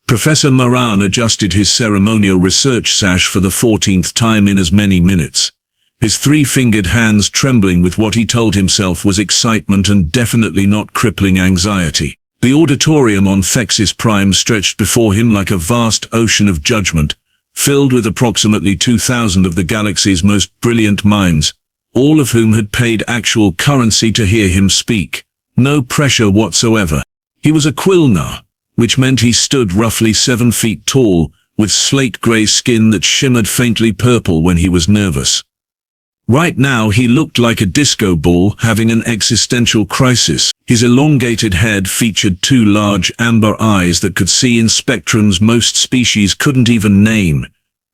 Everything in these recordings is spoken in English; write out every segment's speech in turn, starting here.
Professor Moran adjusted his ceremonial research sash for the 14th time in as many minutes, his three-fingered hands trembling with what he told himself was excitement and definitely not crippling anxiety. The auditorium on Thexis Prime stretched before him like a vast ocean of judgment, filled with approximately 2,000 of the galaxy's most brilliant minds, all of whom had paid actual currency to hear him speak. No pressure whatsoever. He was a Quilnar, which meant he stood roughly 7 feet tall, with slate-grey skin that shimmered faintly purple when he was nervous. Right now he looked like a disco ball having an existential crisis. His elongated head featured 2 large amber eyes that could see in spectrums most species couldn't even name,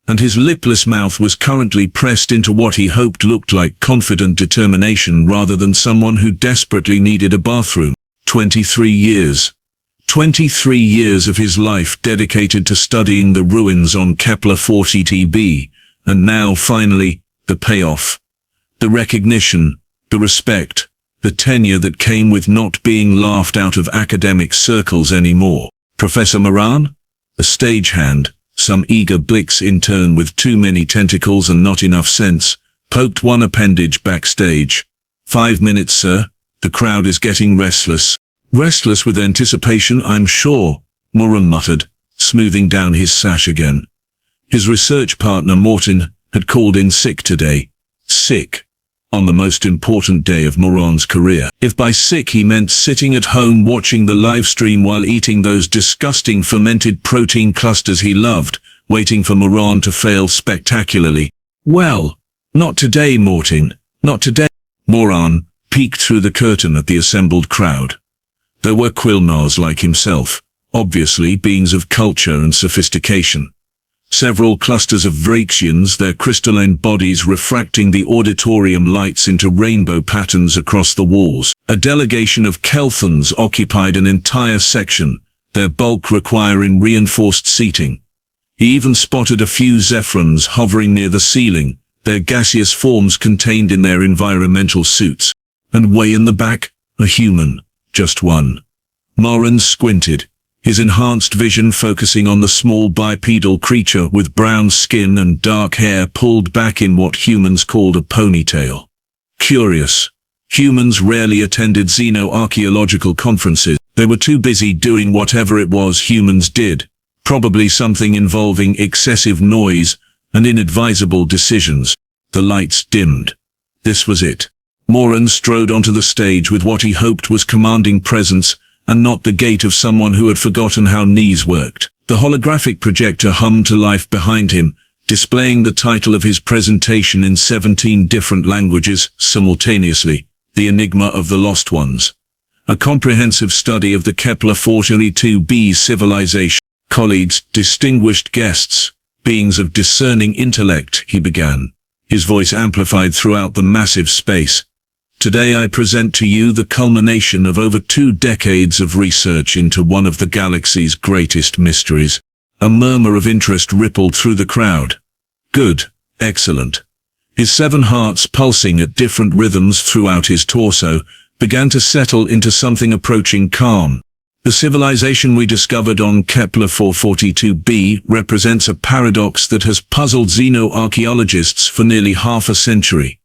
and his lipless mouth was currently pressed into what he hoped looked like confident determination rather than someone who desperately needed a bathroom. 23 years. 23 years of his life dedicated to studying the ruins on Kepler 40Tb, and now, finally, the payoff. The recognition, the respect, the tenure that came with not being laughed out of academic circles anymore. Professor Moran? A stagehand, some eager blicks in turn with too many tentacles and not enough sense, poked one appendage backstage. 5 minutes, sir. The crowd is getting restless. Restless with anticipation, I'm sure, Moran muttered, smoothing down his sash again. His research partner, Morton, had called in sick today. Sick. On the most important day of Moran's career. If by sick he meant sitting at home watching the live stream while eating those disgusting fermented protein clusters he loved, waiting for Moran to fail spectacularly. Well, not today, Morton, not today. Moran peeked through the curtain at the assembled crowd. There were Quilnars like himself, obviously beings of culture and sophistication. Several clusters of Vraxians, their crystalline bodies refracting the auditorium lights into rainbow patterns across the walls. A delegation of Kelthans occupied an entire section, their bulk requiring reinforced seating. He even spotted a few Zephrons hovering near the ceiling, their gaseous forms contained in their environmental suits. And way in the back, a human, just one. Moran squinted, his enhanced vision focusing on the small bipedal creature with brown skin and dark hair pulled back in what humans called a ponytail. Curious. Humans rarely attended xenoarchaeological conferences. They were too busy doing whatever it was humans did, probably something involving excessive noise and inadvisable decisions. The lights dimmed. This was it. Moran strode onto the stage with what he hoped was commanding presence, and not the gait of someone who had forgotten how knees worked. The holographic projector hummed to life behind him, displaying the title of his presentation in 17 different languages simultaneously, The Enigma of the Lost Ones. A comprehensive study of the Kepler 42b civilization. Colleagues, distinguished guests, beings of discerning intellect, he began, his voice amplified throughout the massive space. Today I present to you the culmination of over 2 decades of research into one of the galaxy's greatest mysteries. A murmur of interest rippled through the crowd. Good, excellent. His 7 hearts pulsing at different rhythms throughout his torso, began to settle into something approaching calm. The civilization we discovered on Kepler 442b represents a paradox that has puzzled xenoarchaeologists for nearly half a century.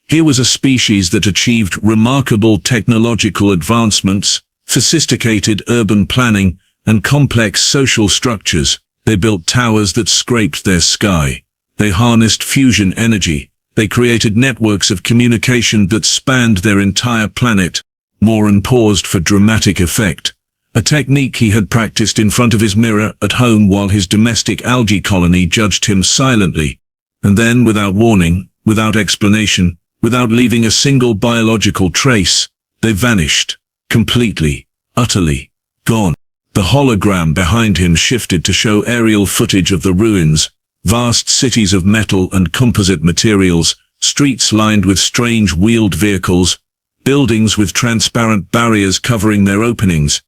Here was a species that achieved remarkable technological advancements, sophisticated urban planning, and complex social structures. They built towers that scraped their sky. They harnessed fusion energy. They created networks of communication that spanned their entire planet. Moran paused for dramatic effect, a technique he had practiced in front of his mirror at home while his domestic algae colony judged him silently. And then, without warning, without explanation, without leaving a single biological trace, they vanished. Completely, utterly, gone. The hologram behind him shifted to show aerial footage of the ruins, vast cities of metal and composite materials, streets lined with strange wheeled vehicles, buildings with transparent barriers covering their openings.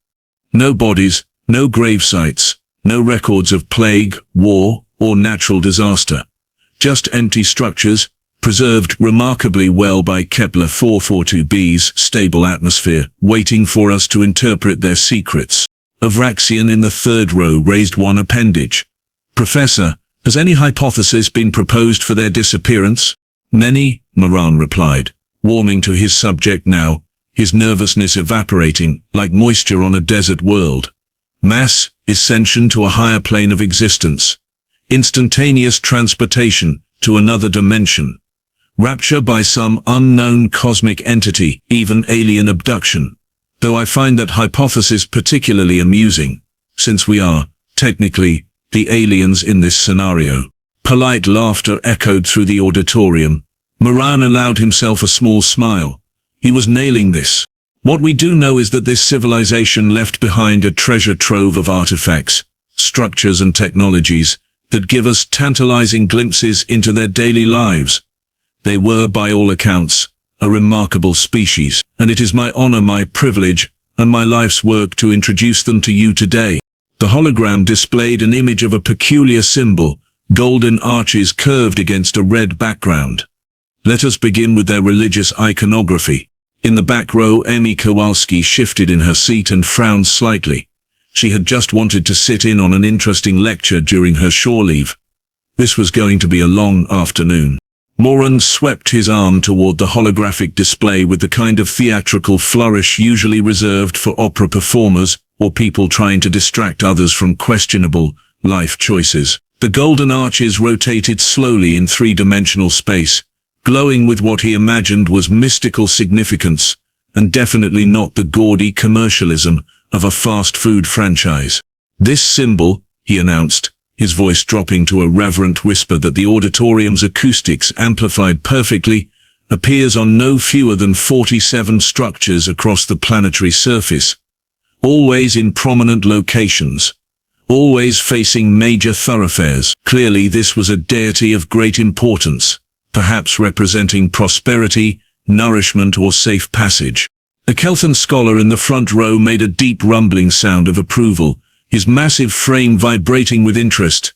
No bodies, no grave sites, no records of plague, war, or natural disaster. Just empty structures, preserved remarkably well by Kepler 442b's stable atmosphere, waiting for us to interpret their secrets. Avraxian in the third row raised one appendage. "Professor, has any hypothesis been proposed for their disappearance?" "Many," Moran replied, warming to his subject now, his nervousness evaporating, like moisture on a desert world. "Mass, ascension to a higher plane of existence. Instantaneous transportation to another dimension. Rapture by some unknown cosmic entity, even alien abduction. Though I find that hypothesis particularly amusing, since we are, technically, the aliens in this scenario." Polite laughter echoed through the auditorium. Moran allowed himself a small smile. He was nailing this. "What we do know is that this civilization left behind a treasure trove of artifacts, structures and technologies that give us tantalizing glimpses into their daily lives. They were, by all accounts, a remarkable species, and it is my honor, my privilege, and my life's work to introduce them to you today." The hologram displayed an image of a peculiar symbol, golden arches curved against a red background. "Let us begin with their religious iconography." In the back row, Amy Kowalski shifted in her seat and frowned slightly. She had just wanted to sit in on an interesting lecture during her shore leave. This was going to be a long afternoon. Moran swept his arm toward the holographic display with the kind of theatrical flourish usually reserved for opera performers or people trying to distract others from questionable life choices. The golden arches rotated slowly in three-dimensional space, glowing with what he imagined was mystical significance, and definitely not the gaudy commercialism of a fast food franchise. "This symbol," he announced, his voice dropping to a reverent whisper that the auditorium's acoustics amplified perfectly, "appears on no fewer than 47 structures across the planetary surface, always in prominent locations, always facing major thoroughfares." Clearly this was a deity of great importance, perhaps representing prosperity, nourishment, or safe passage. A Kelthan scholar in the front row made a deep rumbling sound of approval, his massive frame vibrating with interest.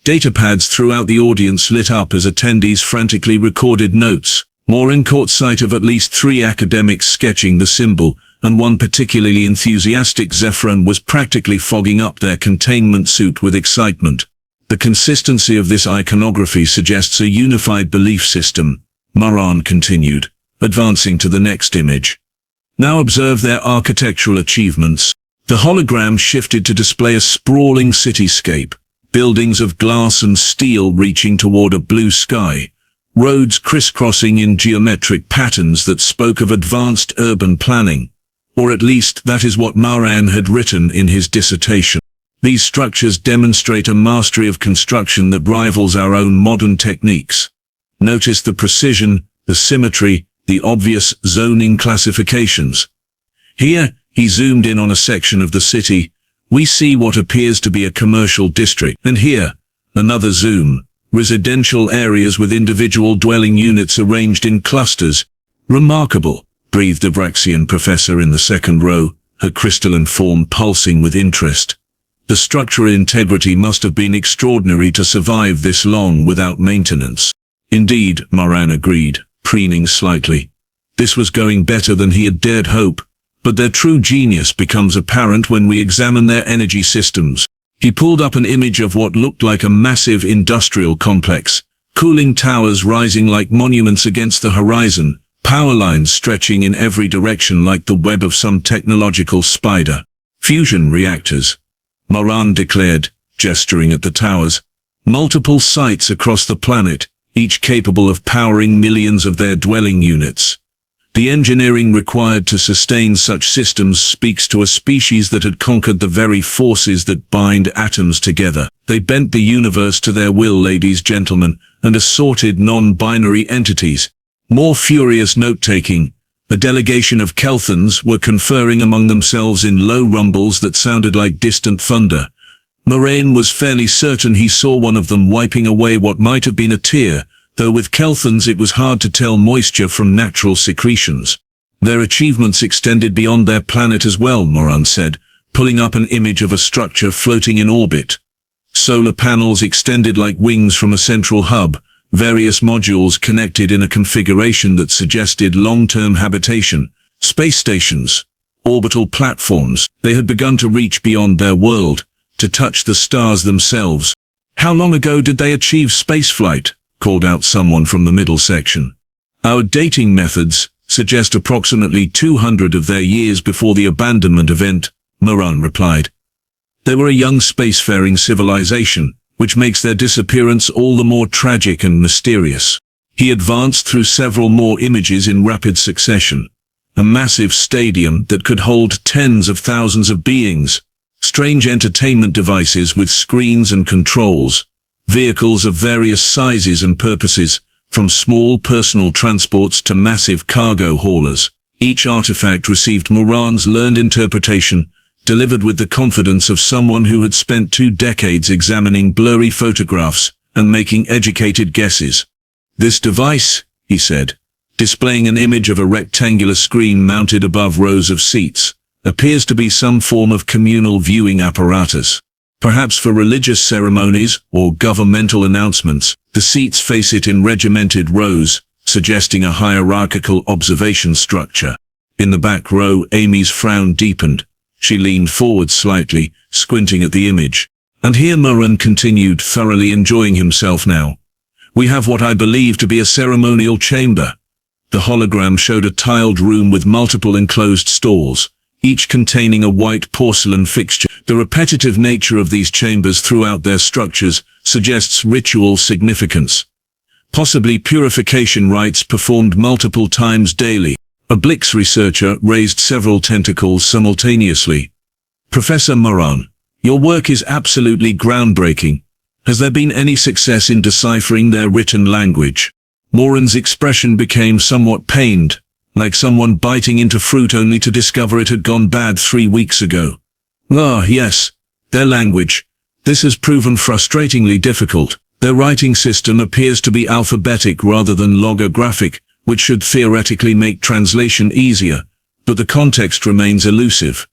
Datapads throughout the audience lit up as attendees frantically recorded notes. Moran caught sight of at least 3 academics sketching the symbol, and one particularly enthusiastic Zephyrin was practically fogging up their containment suit with excitement. "The consistency of this iconography suggests a unified belief system," Moran continued, advancing to the next image. "Now observe their architectural achievements." The hologram shifted to display a sprawling cityscape, buildings of glass and steel reaching toward a blue sky, roads crisscrossing in geometric patterns that spoke of advanced urban planning, or at least that is what Moran had written in his dissertation. "These structures demonstrate a mastery of construction that rivals our own modern techniques. Notice the precision, the symmetry, the obvious zoning classifications. Here," he zoomed in on a section of the city, "we see what appears to be a commercial district, and here, another zoom, residential areas with individual dwelling units arranged in clusters." "Remarkable," breathed the Avraxian professor in the second row, her crystalline form pulsing with interest. "The structural integrity must have been extraordinary to survive this long without maintenance." "Indeed," Moran agreed, preening slightly. This was going better than he had dared hope, but their true genius becomes apparent when we examine their energy systems. He pulled up an image of what looked like a massive industrial complex, cooling towers rising like monuments against the horizon, power lines stretching in every direction like the web of some technological spider. "Fusion reactors," Moran declared, gesturing at the towers. "Multiple sites across the planet, each capable of powering millions of their dwelling units. The engineering required to sustain such systems speaks to a species that had conquered the very forces that bind atoms together. They bent the universe to their will, ladies, gentlemen, and assorted non-binary entities." More furious note-taking. A delegation of Kelthans were conferring among themselves in low rumbles that sounded like distant thunder. Moran was fairly certain he saw one of them wiping away what might have been a tear, though with Kelthans it was hard to tell moisture from natural secretions. "Their achievements extended beyond their planet as well," Moran said, pulling up an image of a structure floating in orbit. Solar panels extended like wings from a central hub, various modules connected in a configuration that suggested long-term habitation. "Space stations," orbital platforms. They had begun to reach beyond their world, to touch the stars themselves. "How long ago did they achieve spaceflight?" called out someone from the middle section. "Our dating methods suggest approximately 200 of their years before the abandonment event," Moran replied. "They were a young spacefaring civilization, which makes their disappearance all the more tragic and mysterious." He advanced through several more images in rapid succession. A massive stadium that could hold tens of thousands of beings, strange entertainment devices with screens and controls, vehicles of various sizes and purposes, from small personal transports to massive cargo haulers. Each artifact received Moran's learned interpretation, delivered with the confidence of someone who had spent 2 decades examining blurry photographs and making educated guesses. "This device," he said, displaying an image of a rectangular screen mounted above rows of seats, "appears to be some form of communal viewing apparatus. Perhaps for religious ceremonies or governmental announcements. The seats face it in regimented rows, suggesting a hierarchical observation structure." In the back row, Amy's frown deepened. She leaned forward slightly, squinting at the image. "And here," Moran continued, thoroughly enjoying himself now, "we have what I believe to be a ceremonial chamber." The hologram showed a tiled room with multiple enclosed stalls, each containing a white porcelain fixture. The repetitive nature of these chambers throughout their structures suggests ritual significance. Possibly purification rites performed multiple times daily. A Blix researcher raised several tentacles simultaneously. "Professor Moran, your work is absolutely groundbreaking. Has there been any success in deciphering their written language?" Moran's expression became somewhat pained, like someone biting into fruit only to discover it had gone bad 3 weeks ago. "Ah, yes, their language. This has proven frustratingly difficult. Their writing system appears to be alphabetic rather than logographic, which should theoretically make translation easier, but the context remains elusive.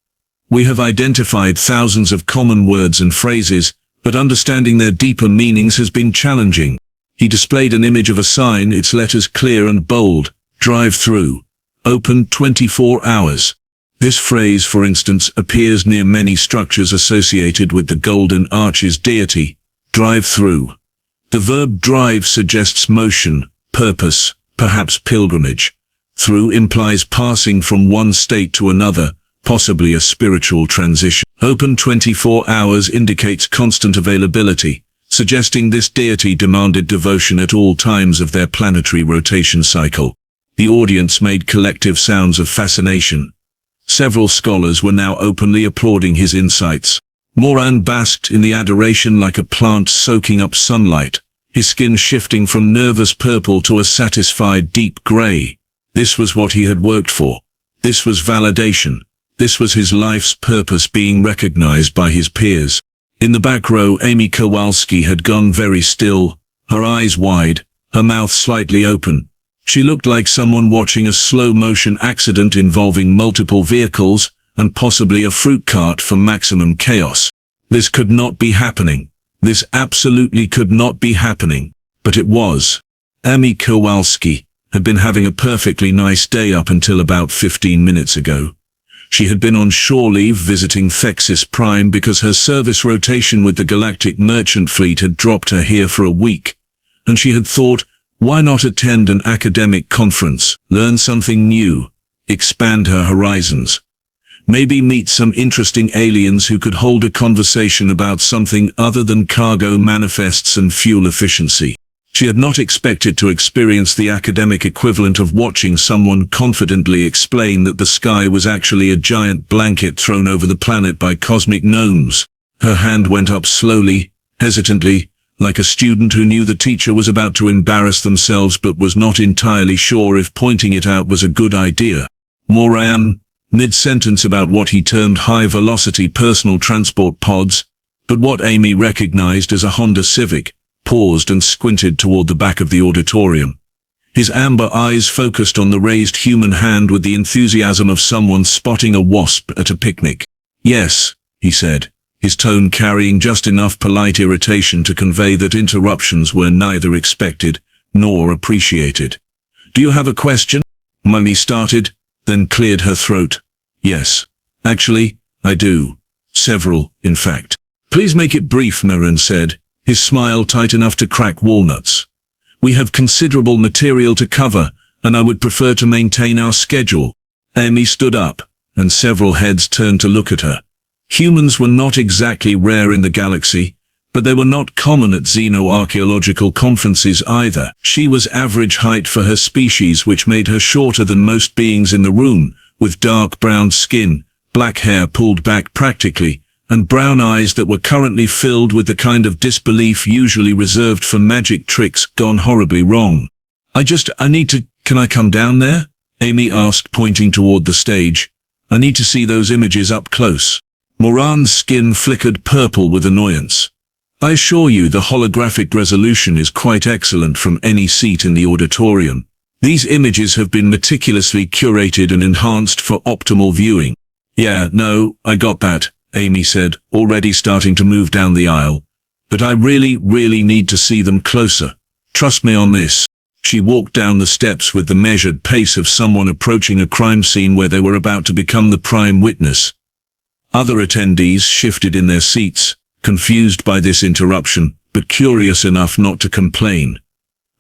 We have identified thousands of common words and phrases, but understanding their deeper meanings has been challenging." He displayed an image of a sign, its letters clear and bold: "Drive-through. Open 24 hours. This phrase, for instance, appears near many structures associated with the Golden Arches deity. Drive-through. The verb drive suggests motion, purpose, perhaps pilgrimage. Through implies passing from one state to another, possibly a spiritual transition. Open 24 hours indicates constant availability, suggesting this deity demanded devotion at all times of their planetary rotation cycle. The audience made collective sounds of fascination. Several scholars were now openly applauding his insights. Moran basked in the adoration like a plant soaking up sunlight, his skin shifting from nervous purple to a satisfied deep gray. This was what he had worked for. This was validation. This was his life's purpose being recognized by his peers. In the back row, Amy Kowalski had gone very still, her eyes wide, her mouth slightly open. She looked like someone watching a slow-motion accident involving multiple vehicles and possibly a fruit cart for maximum chaos. This could not be happening. This absolutely could not be happening. But it was. Amy Kowalski had been having a perfectly nice day up until about 15 minutes ago. She had been on shore leave visiting Thexis Prime because her service rotation with the Galactic Merchant Fleet had dropped her here for a week. And she had thought, why not attend an academic conference, learn something new, expand her horizons? Maybe meet some interesting aliens who could hold a conversation about something other than cargo manifests and fuel efficiency. She had not expected to experience the academic equivalent of watching someone confidently explain that the sky was actually a giant blanket thrown over the planet by cosmic gnomes. Her hand went up slowly, hesitantly, like a student who knew the teacher was about to embarrass themselves but was not entirely sure if pointing it out was a good idea. Moran, mid-sentence about what he termed high-velocity personal transport pods, but what Amy recognized as a Honda Civic, paused and squinted toward the back of the auditorium. His amber eyes focused on the raised human hand with the enthusiasm of someone spotting a wasp at a picnic. "Yes," he said, his tone carrying just enough polite irritation to convey that interruptions were neither expected nor appreciated. "Do you have a question?" Mummy started, then cleared her throat. Yes. Actually, I do. Several, in fact. Please make it brief, Moran said, his smile tight enough to crack walnuts. We have considerable material to cover, and I would prefer to maintain our schedule. Amy stood up, and several heads turned to look at her. Humans were not exactly rare in the galaxy, but they were not common at xenoarchaeological conferences either. She was average height for her species, which made her shorter than most beings in the room, with dark brown skin, black hair pulled back practically, and brown eyes that were currently filled with the kind of disbelief usually reserved for magic tricks gone horribly wrong. Can I come down there? Amy asked, pointing toward the stage. I need to see those images up close. Moran's skin flickered purple with annoyance. I assure you the holographic resolution is quite excellent from any seat in the auditorium. These images have been meticulously curated and enhanced for optimal viewing. Yeah, no, I got that, Amy said, already starting to move down the aisle. But I really need to see them closer. Trust me on this. She walked down the steps with the measured pace of someone approaching a crime scene where they were about to become the prime witness. Other attendees shifted in their seats, confused by this interruption, but curious enough not to complain.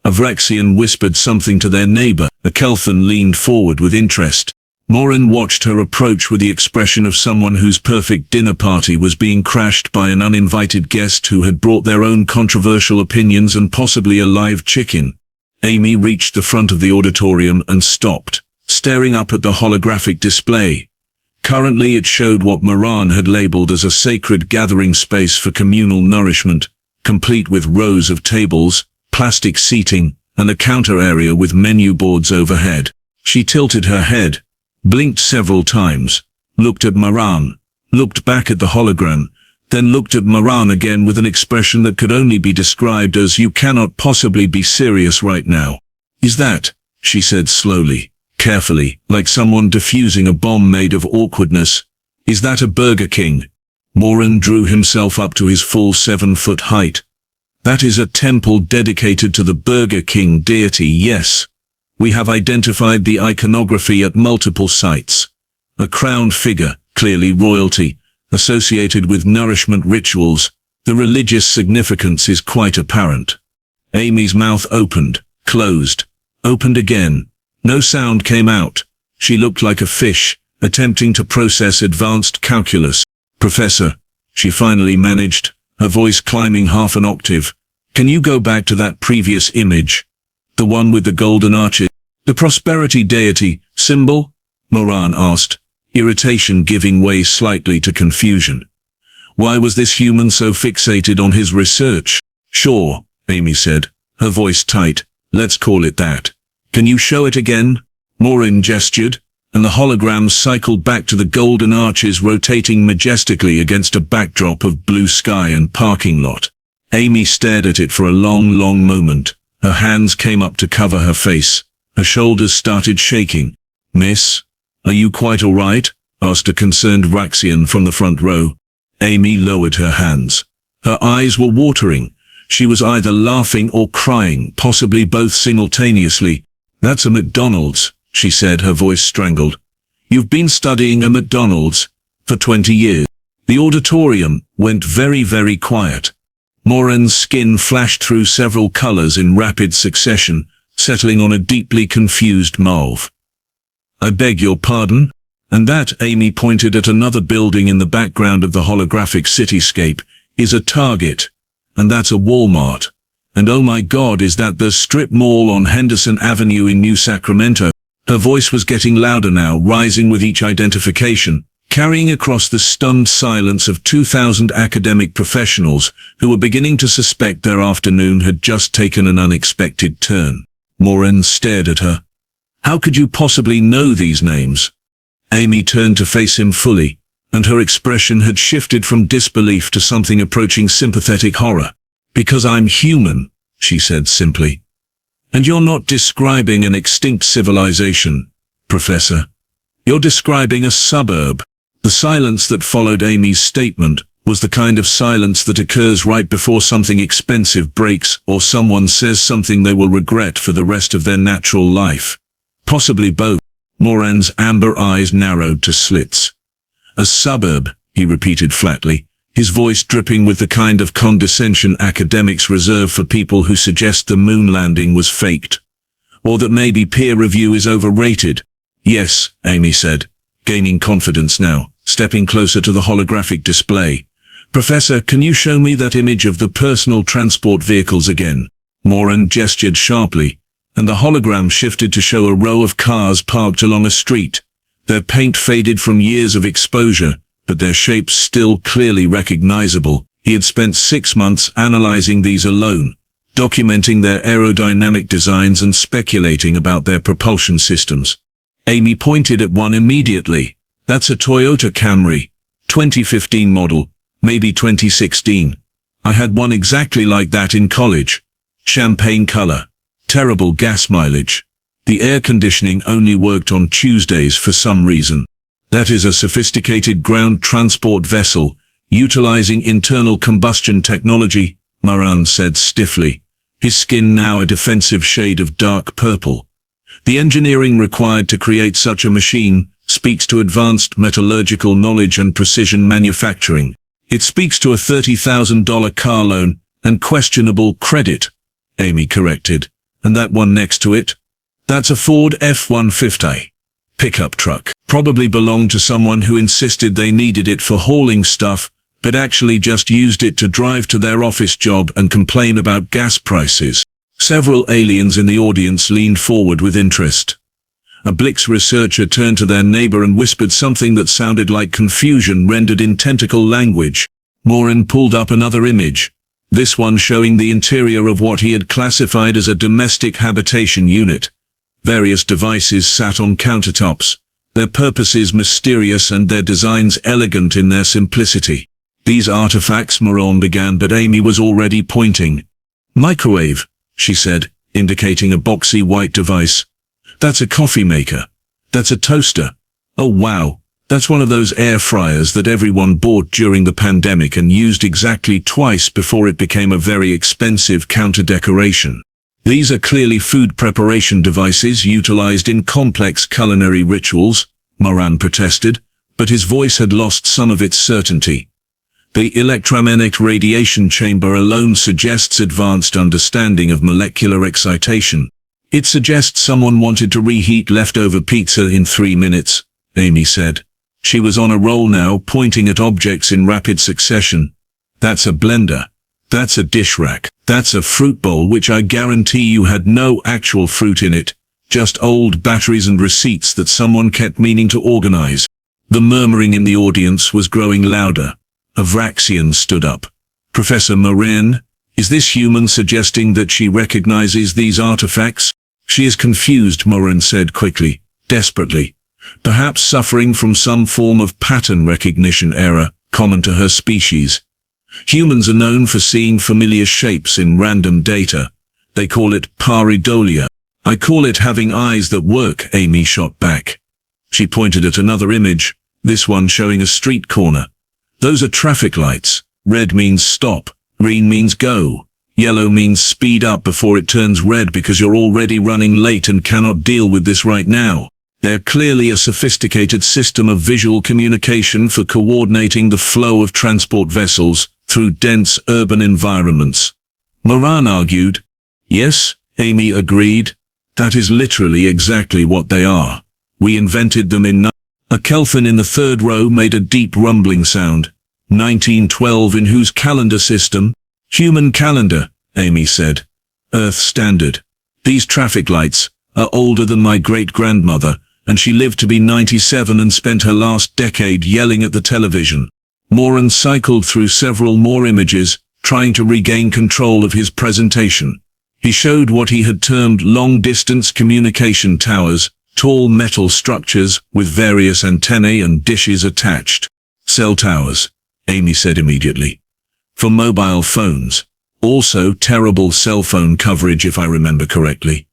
A Vraxian whispered something to their neighbor. A Kelthan leaned forward with interest. Moran watched her approach with the expression of someone whose perfect dinner party was being crashed by an uninvited guest who had brought their own controversial opinions and possibly a live chicken. Amy reached the front of the auditorium and stopped, staring up at the holographic display. Currently it showed what Moran had labeled as a sacred gathering space for communal nourishment, complete with rows of tables, plastic seating, and a counter area with menu boards overhead. She tilted her head, blinked several times, looked at Moran, looked back at the hologram, then looked at Moran again with an expression that could only be described as "You cannot possibly be serious right now." Is that, she said slowly, carefully, like someone defusing a bomb made of awkwardness, is that a Burger King? Moran drew himself up to his full 7-foot height. That is a temple dedicated to the Burger King deity, yes. We have identified the iconography at multiple sites. A crowned figure, clearly royalty, associated with nourishment rituals. The religious significance is quite apparent. Amy's mouth opened, closed, opened again. No sound came out. She looked like a fish, attempting to process advanced calculus. Professor, she finally managed, her voice climbing half an octave. Can you go back to that previous image? The one with the golden arches? The prosperity deity symbol? Moran asked, irritation giving way slightly to confusion. Why was this human so fixated on his research? Sure, Amy said, her voice tight. Let's call it that. Can you show it again? Moran gestured, and the hologram cycled back to the golden arches rotating majestically against a backdrop of blue sky and parking lot. Amy stared at it for a long moment. Her hands came up to cover her face. Her shoulders started shaking. Miss, are you quite all right? Asked a concerned Vraxian from the front row. Amy lowered her hands. Her eyes were watering. She was either laughing or crying, possibly both simultaneously. That's a McDonald's, she said, her voice strangled. You've been studying a McDonald's for 20 years. The auditorium went very quiet. Moran's skin flashed through several colors in rapid succession, settling on a deeply confused mauve. I beg your pardon? And that, Amy pointed at another building in the background of the holographic cityscape, is a Target. And that's a Walmart. And oh my God, is that the strip mall on Henderson Avenue in New Sacramento? Her voice was getting louder now, rising with each identification, carrying across the stunned silence of 2,000 academic professionals who were beginning to suspect their afternoon had just taken an unexpected turn. Moran stared at her. How could you possibly know these names? Amy turned to face him fully, and her expression had shifted from disbelief to something approaching sympathetic horror. Because I'm human, she said simply. And you're not describing an extinct civilization, Professor. You're describing a suburb. The silence that followed Amy's statement was the kind of silence that occurs right before something expensive breaks or someone says something they will regret for the rest of their natural life. Possibly both. Moran's amber eyes narrowed to slits. A suburb, he repeated flatly, his voice dripping with the kind of condescension academics reserve for people who suggest the moon landing was faked. Or that maybe peer review is overrated. Yes, Amy said, gaining confidence now, stepping closer to the holographic display. Professor, can you show me that image of the personal transport vehicles again? Moran gestured sharply, and the hologram shifted to show a row of cars parked along a street. Their paint faded from years of exposure, but their shapes still clearly recognizable. He had spent 6 months analyzing these alone, documenting their aerodynamic designs and speculating about their propulsion systems. Amy pointed at one immediately. That's a Toyota Camry, 2015 model, maybe 2016. I had one exactly like that in college. Champagne color. Terrible gas mileage. The air conditioning only worked on Tuesdays for some reason. That is a sophisticated ground transport vessel, utilizing internal combustion technology, Moran said stiffly, his skin now a defensive shade of dark purple. The engineering required to create such a machine speaks to advanced metallurgical knowledge and precision manufacturing. It speaks to a $30,000 car loan and questionable credit, Amy corrected. And that one next to it? That's a Ford F-150 pickup truck. Probably belonged to someone who insisted they needed it for hauling stuff, but actually just used it to drive to their office job and complain about gas prices. Several aliens in the audience leaned forward with interest. A Blix researcher turned to their neighbor and whispered something that sounded like confusion rendered in tentacle language. Moran pulled up another image, this one showing the interior of what he had classified as a domestic habitation unit. Various devices sat on countertops, their purposes mysterious and their designs elegant in their simplicity. These artifacts, Moran began, but Amy was already pointing. Microwave, she said, indicating a boxy white device. That's a coffee maker. That's a toaster. Oh wow, that's one of those air fryers that everyone bought during the pandemic and used exactly twice before it became a very expensive counter-decoration. These are clearly food preparation devices utilized in complex culinary rituals, Moran protested, but his voice had lost some of its certainty. The electromagnetic radiation chamber alone suggests advanced understanding of molecular excitation. It suggests someone wanted to reheat leftover pizza in 3 minutes, Amy said. She was on a roll now, pointing at objects in rapid succession. That's a blender. That's a dish rack. That's a fruit bowl, which I guarantee you had no actual fruit in it, just old batteries and receipts that someone kept meaning to organize. The murmuring in the audience was growing louder. A Vraxian stood up. Professor Moran, is this human suggesting that she recognizes these artifacts? She is confused, Moran said quickly, desperately. Perhaps suffering from some form of pattern recognition error, common to her species. Humans are known for seeing familiar shapes in random data. They call it pareidolia. I call it having eyes that work, Amy shot back. She pointed at another image, this one showing a street corner. Those are traffic lights. Red means stop, green means go, yellow means speed up before it turns red because you're already running late and cannot deal with this right now. They're clearly a sophisticated system of visual communication for coordinating the flow of transport vessels through dense urban environments. Moran argued. Yes, Amy agreed. That is literally exactly what they are. We invented them in... A Kelfin in the third row made a deep rumbling sound. 1912 in whose calendar system? Human calendar, Amy said. Earth standard. These traffic lights are older than my great-grandmother, and she lived to be 97 and spent her last decade yelling at the television. Moran cycled through several more images, trying to regain control of his presentation. He showed what he had termed long-distance communication towers, tall metal structures with various antennae and dishes attached. Cell towers, Amy said immediately. For mobile phones. Also terrible cell phone coverage if I remember correctly.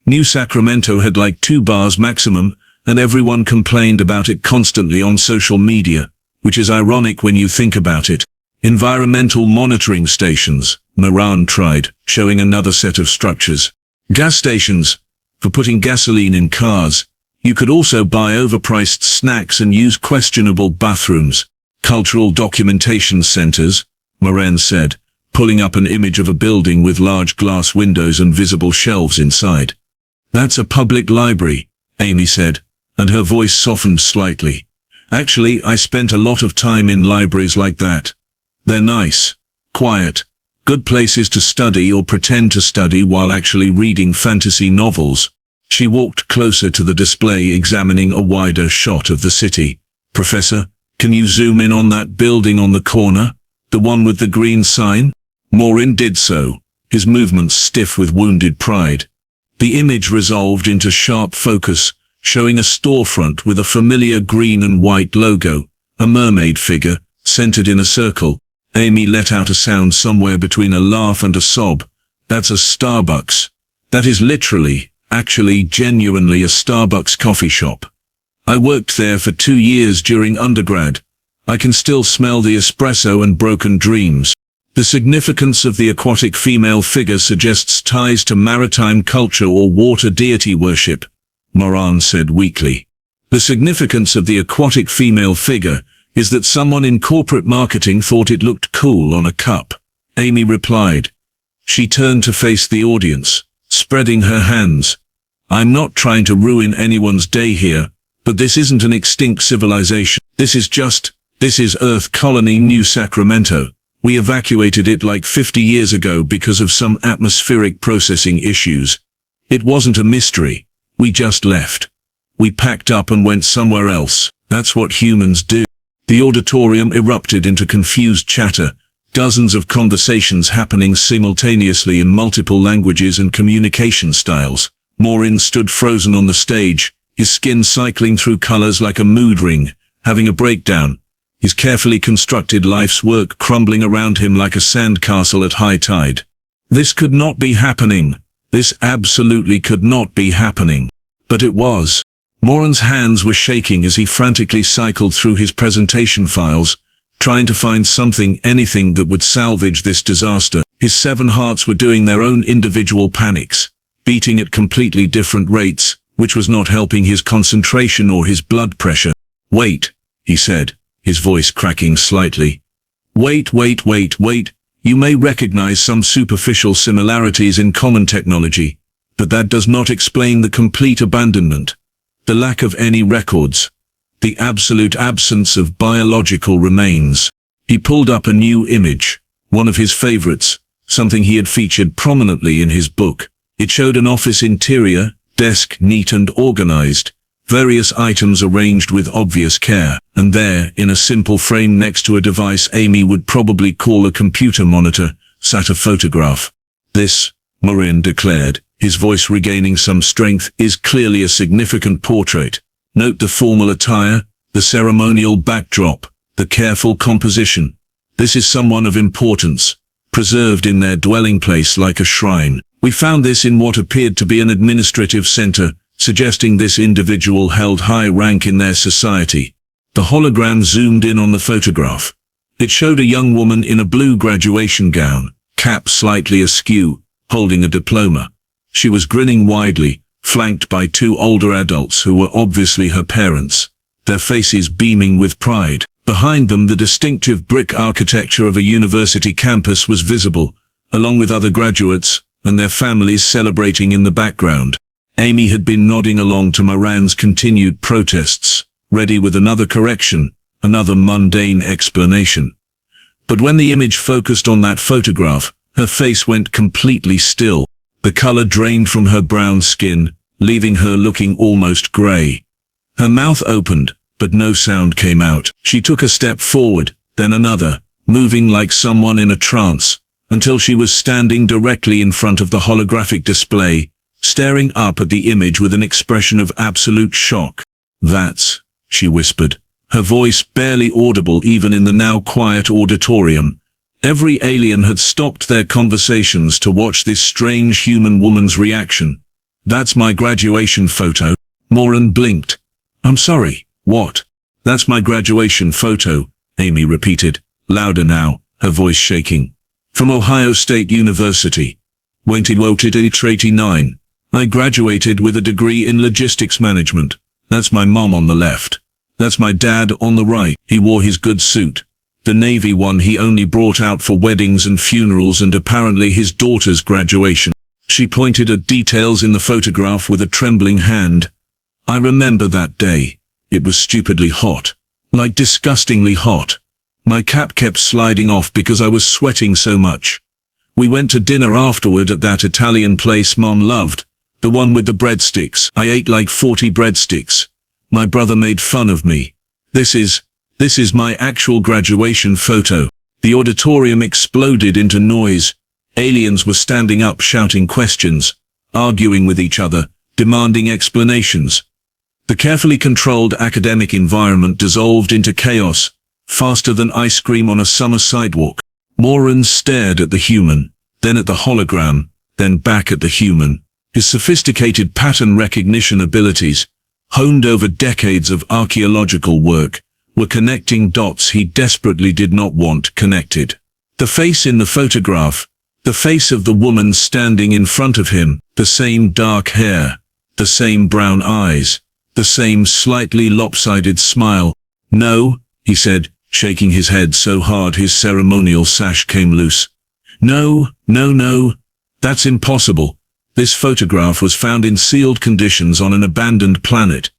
New Sacramento had like 2 bars maximum, and everyone complained about it constantly on social media, which is ironic when you think about it. Environmental monitoring stations, Moran tried, showing another set of structures. Gas stations, for putting gasoline in cars. You could also buy overpriced snacks and use questionable bathrooms. Cultural documentation centers, Moran said, pulling up an image of a building with large glass windows and visible shelves inside. That's a public library, Amy said, and her voice softened slightly. Actually, I spent a lot of time in libraries like that. They're nice, quiet, good places to study or pretend to study while actually reading fantasy novels. She walked closer to the display, examining a wider shot of the city. Professor, can you zoom in on that building on the corner? The one with the green sign? Moran did so, his movements stiff with wounded pride. The image resolved into sharp focus, showing a storefront with a familiar green and white logo, a mermaid figure, centered in a circle. Amy let out a sound somewhere between a laugh and a sob. That's a Starbucks. That is literally, actually genuinely a Starbucks coffee shop. I worked there for 2 years during undergrad. I can still smell the espresso and broken dreams. The significance of the aquatic female figure suggests ties to maritime culture or water deity worship, Moran said weakly. The significance of the aquatic female figure is that someone in corporate marketing thought it looked cool on a cup, Amy replied. She turned to face the audience, spreading her hands. I'm not trying to ruin anyone's day here, but this isn't an extinct civilization. This is Earth Colony New Sacramento. We evacuated it like 50 years ago because of some atmospheric processing issues. It wasn't a mystery. We just left. We packed up and went somewhere else. That's what humans do. The auditorium erupted into confused chatter, dozens of conversations happening simultaneously in multiple languages and communication styles. Moran stood frozen on the stage, his skin cycling through colors like a mood ring, having a breakdown, his carefully constructed life's work crumbling around him like a sandcastle at high tide. This could not be happening. This absolutely could not be happening. But it was. Moran's hands were shaking as he frantically cycled through his presentation files, trying to find something, anything that would salvage this disaster. His 7 hearts were doing their own individual panics, beating at completely different rates, which was not helping his concentration or his blood pressure. Wait, he said, his voice cracking slightly. Wait. You may recognize some superficial similarities in common technology, but that does not explain the complete abandonment, the lack of any records, the absolute absence of biological remains. He pulled up a new image, one of his favorites, something he had featured prominently in his book. It showed an office interior, desk neat and organized, various items arranged with obvious care, and there, in a simple frame next to a device Amy would probably call a computer monitor, sat a photograph. This, Moran declared, his voice regaining some strength, is clearly a significant portrait. Note the formal attire, the ceremonial backdrop, the careful composition. This is someone of importance, preserved in their dwelling place like a shrine. We found this in what appeared to be an administrative center, suggesting this individual held high rank in their society. The hologram zoomed in on the photograph. It showed a young woman in a blue graduation gown, cap slightly askew, holding a diploma. She was grinning widely, flanked by 2 older adults who were obviously her parents, their faces beaming with pride. Behind them, the distinctive brick architecture of a university campus was visible, along with other graduates and their families celebrating in the background. Amy had been nodding along to Moran's continued protests, ready with another correction, another mundane explanation. But when the image focused on that photograph, her face went completely still. The color drained from her brown skin, leaving her looking almost gray. Her mouth opened, but no sound came out. She took a step forward, then another, moving like someone in a trance, until she was standing directly in front of the holographic display, staring up at the image with an expression of absolute shock. That's, she whispered, her voice barely audible even in the now quiet auditorium. Every alien had stopped their conversations to watch this strange human woman's reaction. That's my graduation photo. Moran blinked. I'm sorry, what? That's my graduation photo, Amy repeated, louder now, her voice shaking. From Ohio State University. 1989. I graduated with a degree in logistics management. That's my mom on the left. That's my dad on the right. He wore his good suit. The navy one he only brought out for weddings and funerals and apparently his daughter's graduation. She pointed at details in the photograph with a trembling hand. I remember that day. It was stupidly hot. Like disgustingly hot. My cap kept sliding off because I was sweating so much. We went to dinner afterward at that Italian place Mom loved. The one with the breadsticks. I ate like 40 breadsticks. My brother made fun of me. This is my actual graduation photo. The auditorium exploded into noise. Aliens were standing up shouting questions, arguing with each other, demanding explanations. The carefully controlled academic environment dissolved into chaos, faster than ice cream on a summer sidewalk. Moran stared at the human, then at the hologram, then back at the human. His sophisticated pattern recognition abilities, honed over decades of archaeological work, were connecting dots he desperately did not want connected. The face in the photograph, the face of the woman standing in front of him, the same dark hair, the same brown eyes, the same slightly lopsided smile. No, he said, shaking his head so hard his ceremonial sash came loose. No, that's impossible. This photograph was found in sealed conditions on an abandoned planet.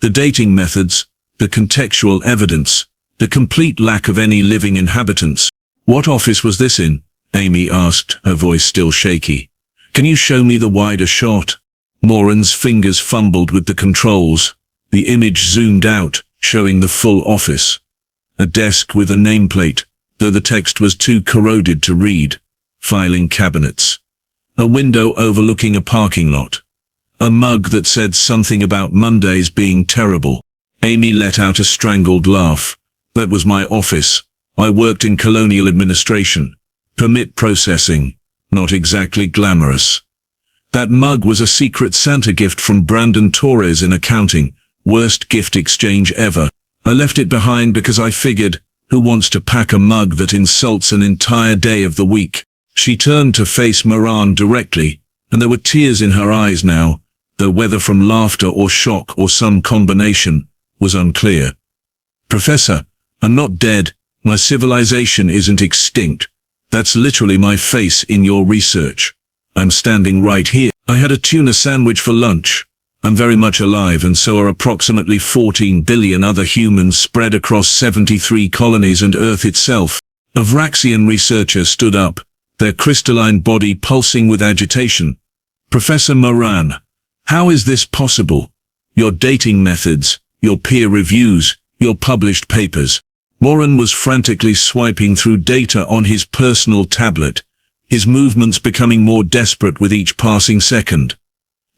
The dating methods, the contextual evidence, the complete lack of any living inhabitants. What office was this in? Amy asked, her voice still shaky. Can you show me the wider shot? Moran's fingers fumbled with the controls. The image zoomed out, showing the full office. A desk with a nameplate, though the text was too corroded to read. Filing cabinets. A window overlooking a parking lot. A mug that said something about Mondays being terrible. Amy let out a strangled laugh. That was my office. I worked in colonial administration. Permit processing. Not exactly glamorous. That mug was a secret Santa gift from Brandon Torres in accounting. Worst gift exchange ever. I left it behind because I figured, who wants to pack a mug that insults an entire day of the week? She turned to face Moran directly, and there were tears in her eyes now, though whether from laughter or shock or some combination, was unclear. Professor, I'm not dead. My civilization isn't extinct. That's literally my face in your research. I'm standing right here. I had a tuna sandwich for lunch. I'm very much alive, and so are approximately 14 billion other humans spread across 73 colonies and Earth itself. A Vraxian researcher stood up, their crystalline body pulsing with agitation. Professor Moran, how is this possible? Your dating methods, your peer reviews, your published papers. Moran was frantically swiping through data on his personal tablet, his movements becoming more desperate with each passing second.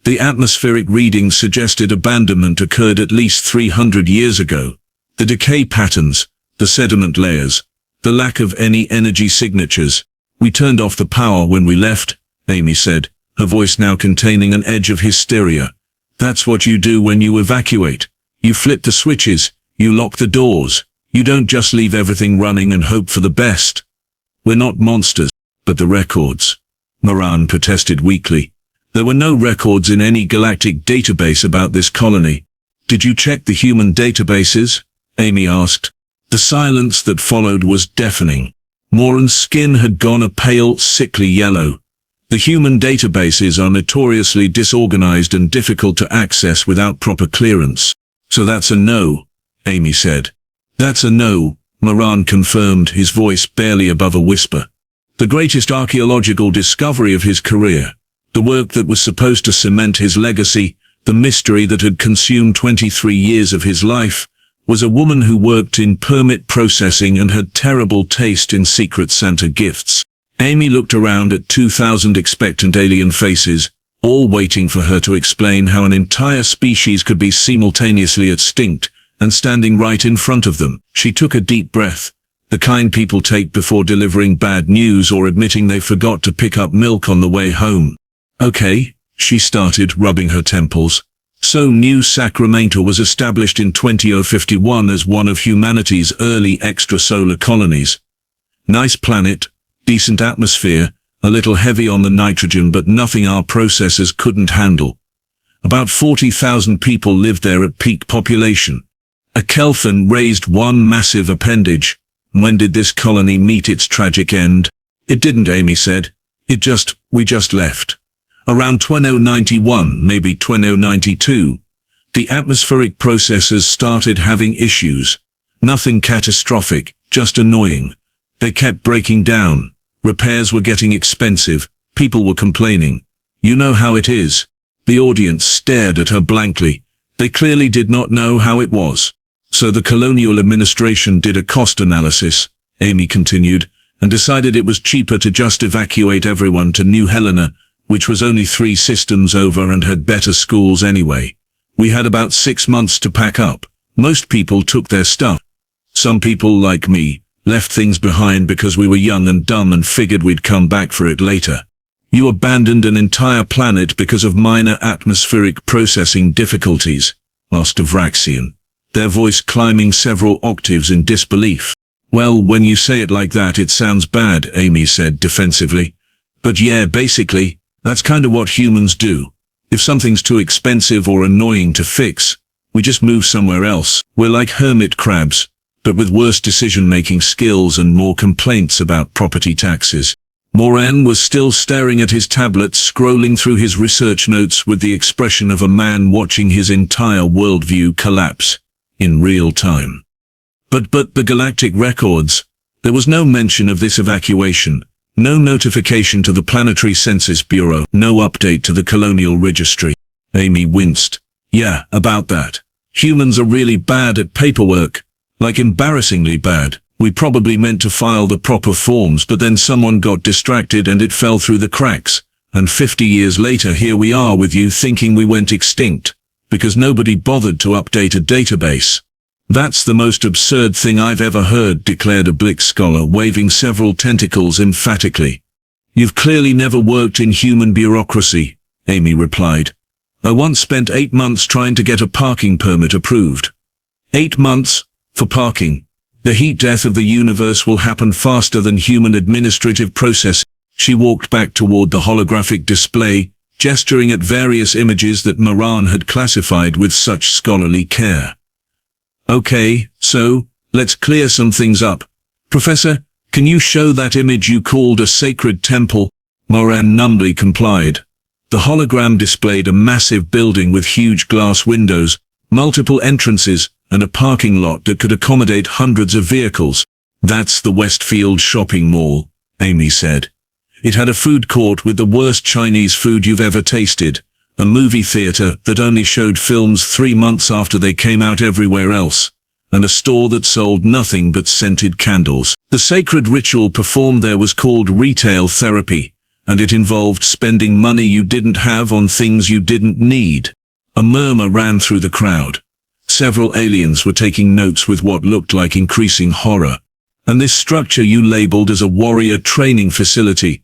The atmospheric readings suggested abandonment occurred at least 300 years ago. The decay patterns, the sediment layers, the lack of any energy signatures. We turned off the power when we left, Amy said, her voice now containing an edge of hysteria. That's what you do when you evacuate. You flip the switches, you lock the doors. You don't just leave everything running and hope for the best. We're not monsters, but the records. Moran protested weakly. There were no records in any galactic database about this colony. Did you check the human databases? Amy asked. The silence that followed was deafening. Moran's skin had gone a pale, sickly yellow. The human databases are notoriously disorganized and difficult to access without proper clearance. So that's a no, Amy said. That's a no, Moran confirmed, his voice barely above a whisper. The greatest archaeological discovery of his career. The work that was supposed to cement his legacy, the mystery that had consumed 23 years of his life, was a woman who worked in permit processing and had terrible taste in Secret Santa gifts. Amy looked around at 2,000 expectant alien faces, all waiting for her to explain how an entire species could be simultaneously extinct and standing right in front of them. She took a deep breath, the kind people take before delivering bad news or admitting they forgot to pick up milk on the way home. Okay, she started, rubbing her temples. So New Sacramento was established in 2051 as one of humanity's early extrasolar colonies. Nice planet, decent atmosphere, a little heavy on the nitrogen but nothing our processors couldn't handle. About 40,000 people lived there at peak population. A Kelthon raised one massive appendage. When did this colony meet its tragic end? It didn't, Amy said. We just left. Around 2091, maybe 2092. The atmospheric processes started having issues. Nothing catastrophic, just annoying. They kept breaking down. Repairs were getting expensive. People were complaining. You know how it is. The audience stared at her blankly. They clearly did not know how it was. So the colonial administration did a cost analysis, Amy continued, and decided it was cheaper to just evacuate everyone to New Helena, which was only 3 systems over and had better schools anyway. We had about 6 months to pack up. Most people took their stuff. Some people, like me, left things behind because we were young and dumb and figured we'd come back for it later. You abandoned an entire planet because of minor atmospheric processing difficulties, asked Vraxian, their voice climbing several octaves in disbelief. Well, when you say it like that, it sounds bad, Amy said defensively. But yeah, basically, that's kind of what humans do. If something's too expensive or annoying to fix, we just move somewhere else. We're like hermit crabs, but with worse decision-making skills and more complaints about property taxes. Moran was still staring at his tablet, scrolling through his research notes with the expression of a man watching his entire worldview collapse in real time. But the galactic records, there was no mention of this evacuation, no notification to the Planetary Census Bureau, no update to the Colonial Registry. Amy winced. Yeah, about that. Humans are really bad at paperwork, like embarrassingly bad. We probably meant to file the proper forms, but then someone got distracted and it fell through the cracks. And 50 years later, here we are with you thinking we went extinct, because nobody bothered to update a database. That's the most absurd thing I've ever heard, declared a Blick scholar, waving several tentacles emphatically. You've clearly never worked in human bureaucracy, Amy replied. I once spent 8 months trying to get a parking permit approved. 8 months? For parking? The heat death of the universe will happen faster than human administrative process. She walked back toward the holographic display, gesturing at various images that Moran had classified with such scholarly care. Okay, so, let's clear some things up. Professor, can you show that image you called a sacred temple? Moran numbly complied. The hologram displayed a massive building with huge glass windows, multiple entrances, and a parking lot that could accommodate hundreds of vehicles. That's the Westfield shopping mall, Amy said. It had a food court with the worst Chinese food you've ever tasted, a movie theater that only showed films 3 months after they came out everywhere else, and a store that sold nothing but scented candles. The sacred ritual performed there was called retail therapy, and it involved spending money you didn't have on things you didn't need. A murmur ran through the crowd. Several aliens were taking notes with what looked like increasing horror. And this structure you labeled as a warrior training facility?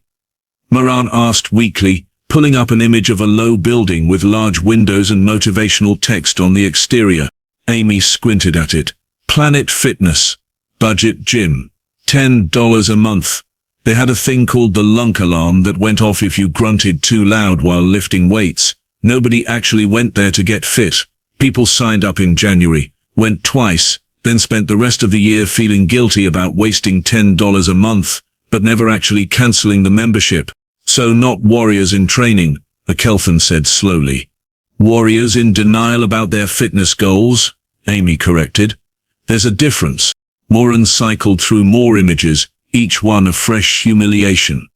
Moran asked weakly, pulling up an image of a low building with large windows and motivational text on the exterior. Amy squinted at it. Planet Fitness. Budget gym. $10 a month. They had a thing called the lunk alarm that went off if you grunted too loud while lifting weights. Nobody actually went there to get fit. People signed up in January, went twice, then spent the rest of the year feeling guilty about wasting $10 a month, but never actually cancelling the membership. So not warriors in training, a Kelthon said slowly. Warriors in denial about their fitness goals, Amy corrected. There's a difference. Moran cycled through more images, each one a fresh humiliation.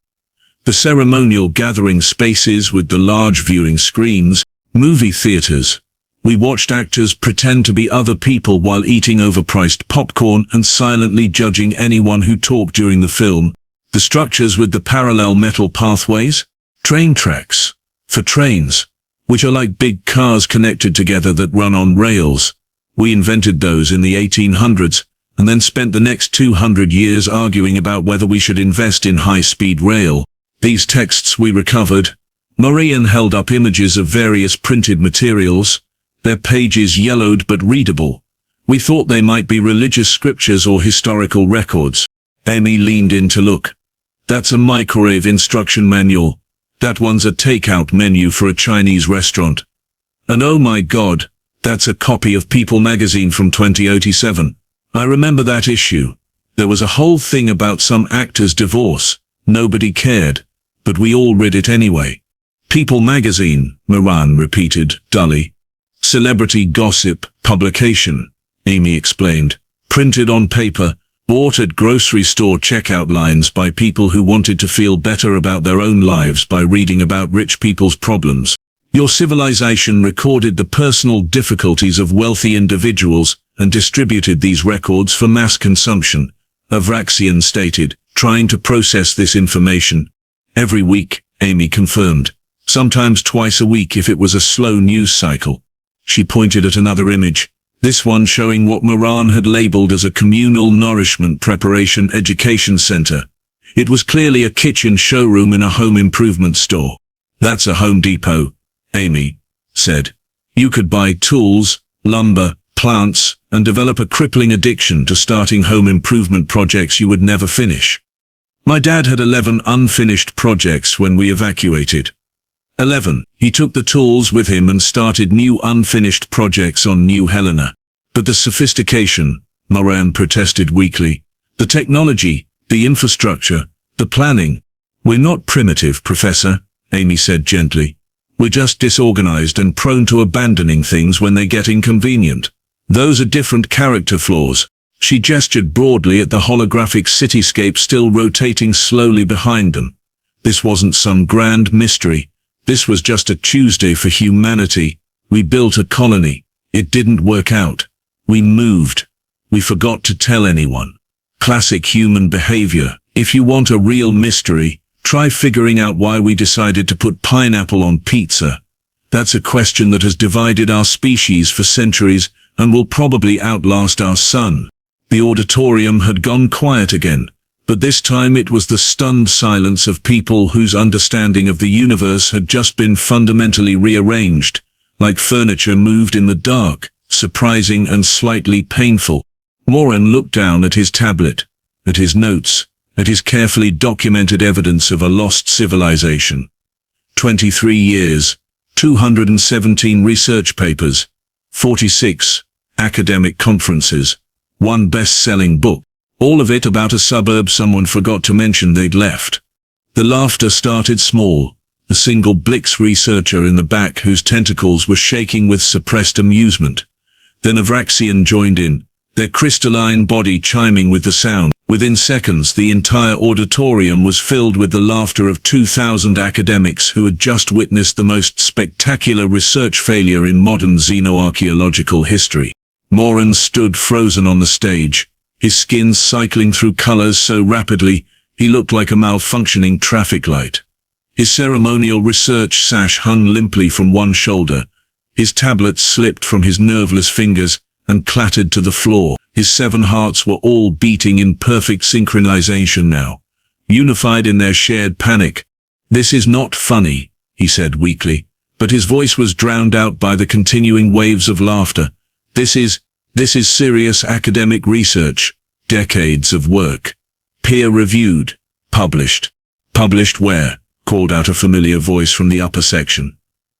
The ceremonial gathering spaces with the large viewing screens, movie theaters. We watched actors pretend to be other people while eating overpriced popcorn and silently judging anyone who talked during the film. The structures with the parallel metal pathways, train tracks, for trains, which are like big cars connected together that run on rails. We invented those in the 1800s, and then spent the next 200 years arguing about whether we should invest in high-speed rail. These texts we recovered. Moran held up images of various printed materials, their pages yellowed but readable. We thought they might be religious scriptures or historical records. Amy leaned in to look. That's a microwave instruction manual. That one's a takeout menu for a Chinese restaurant. And oh my God, that's a copy of People magazine from 2007. I remember that issue. There was a whole thing about some actor's divorce. Nobody cared, but we all read it anyway. People magazine, Moran repeated, dully. Celebrity gossip publication, Amy explained. Printed on paper, bought at grocery store checkout lines by people who wanted to feel better about their own lives by reading about rich people's problems. Your civilization recorded the personal difficulties of wealthy individuals and distributed these records for mass consumption, Avraxian stated, trying to process this information. Every week, Amy confirmed. Sometimes twice a week if it was a slow news cycle. She pointed at another image, this one showing what Moran had labeled as a communal nourishment preparation education center. It was clearly a kitchen showroom in a home improvement store. That's a Home Depot, Amy said. You could buy tools, lumber, plants, and develop a crippling addiction to starting home improvement projects you would never finish. My dad had 11 unfinished projects when we evacuated. 11. He took the tools with him and started new unfinished projects on New Helena. But the sophistication, Moran protested weakly. The technology, the infrastructure, the planning. We're not primitive, Professor, Amy said gently. We're just disorganized and prone to abandoning things when they get inconvenient. Those are different character flaws. She gestured broadly at the holographic cityscape still rotating slowly behind them. This wasn't some grand mystery. This was just a Tuesday for humanity. We built a colony. It didn't work out. We moved. We forgot to tell anyone. Classic human behavior. If you want a real mystery, try figuring out why we decided to put pineapple on pizza. That's a question that has divided our species for centuries and will probably outlast our sun. The auditorium had gone quiet again, but this time it was the stunned silence of people whose understanding of the universe had just been fundamentally rearranged, like furniture moved in the dark, surprising and slightly painful. Moran looked down at his tablet, at his notes, at his carefully documented evidence of a lost civilization. 23 years, 217 research papers, 46 academic conferences, 1 best-selling book. All of it about a suburb someone forgot to mention they'd left. The laughter started small, a single Blix researcher in the back whose tentacles were shaking with suppressed amusement. Then Avraxian joined in, their crystalline body chiming with the sound. Within seconds, the entire auditorium was filled with the laughter of 2,000 academics who had just witnessed the most spectacular research failure in modern xenoarchaeological history. Moran stood frozen on the stage, his skin cycling through colors so rapidly, he looked like a malfunctioning traffic light. His ceremonial research sash hung limply from one shoulder. His tablet slipped from his nerveless fingers and clattered to the floor. His 7 hearts were all beating in perfect synchronization now, unified in their shared panic. This is not funny, he said weakly, but his voice was drowned out by the continuing waves of laughter. This is serious academic research, decades of work. Peer-reviewed, published. Published where? Called out a familiar voice from the upper section.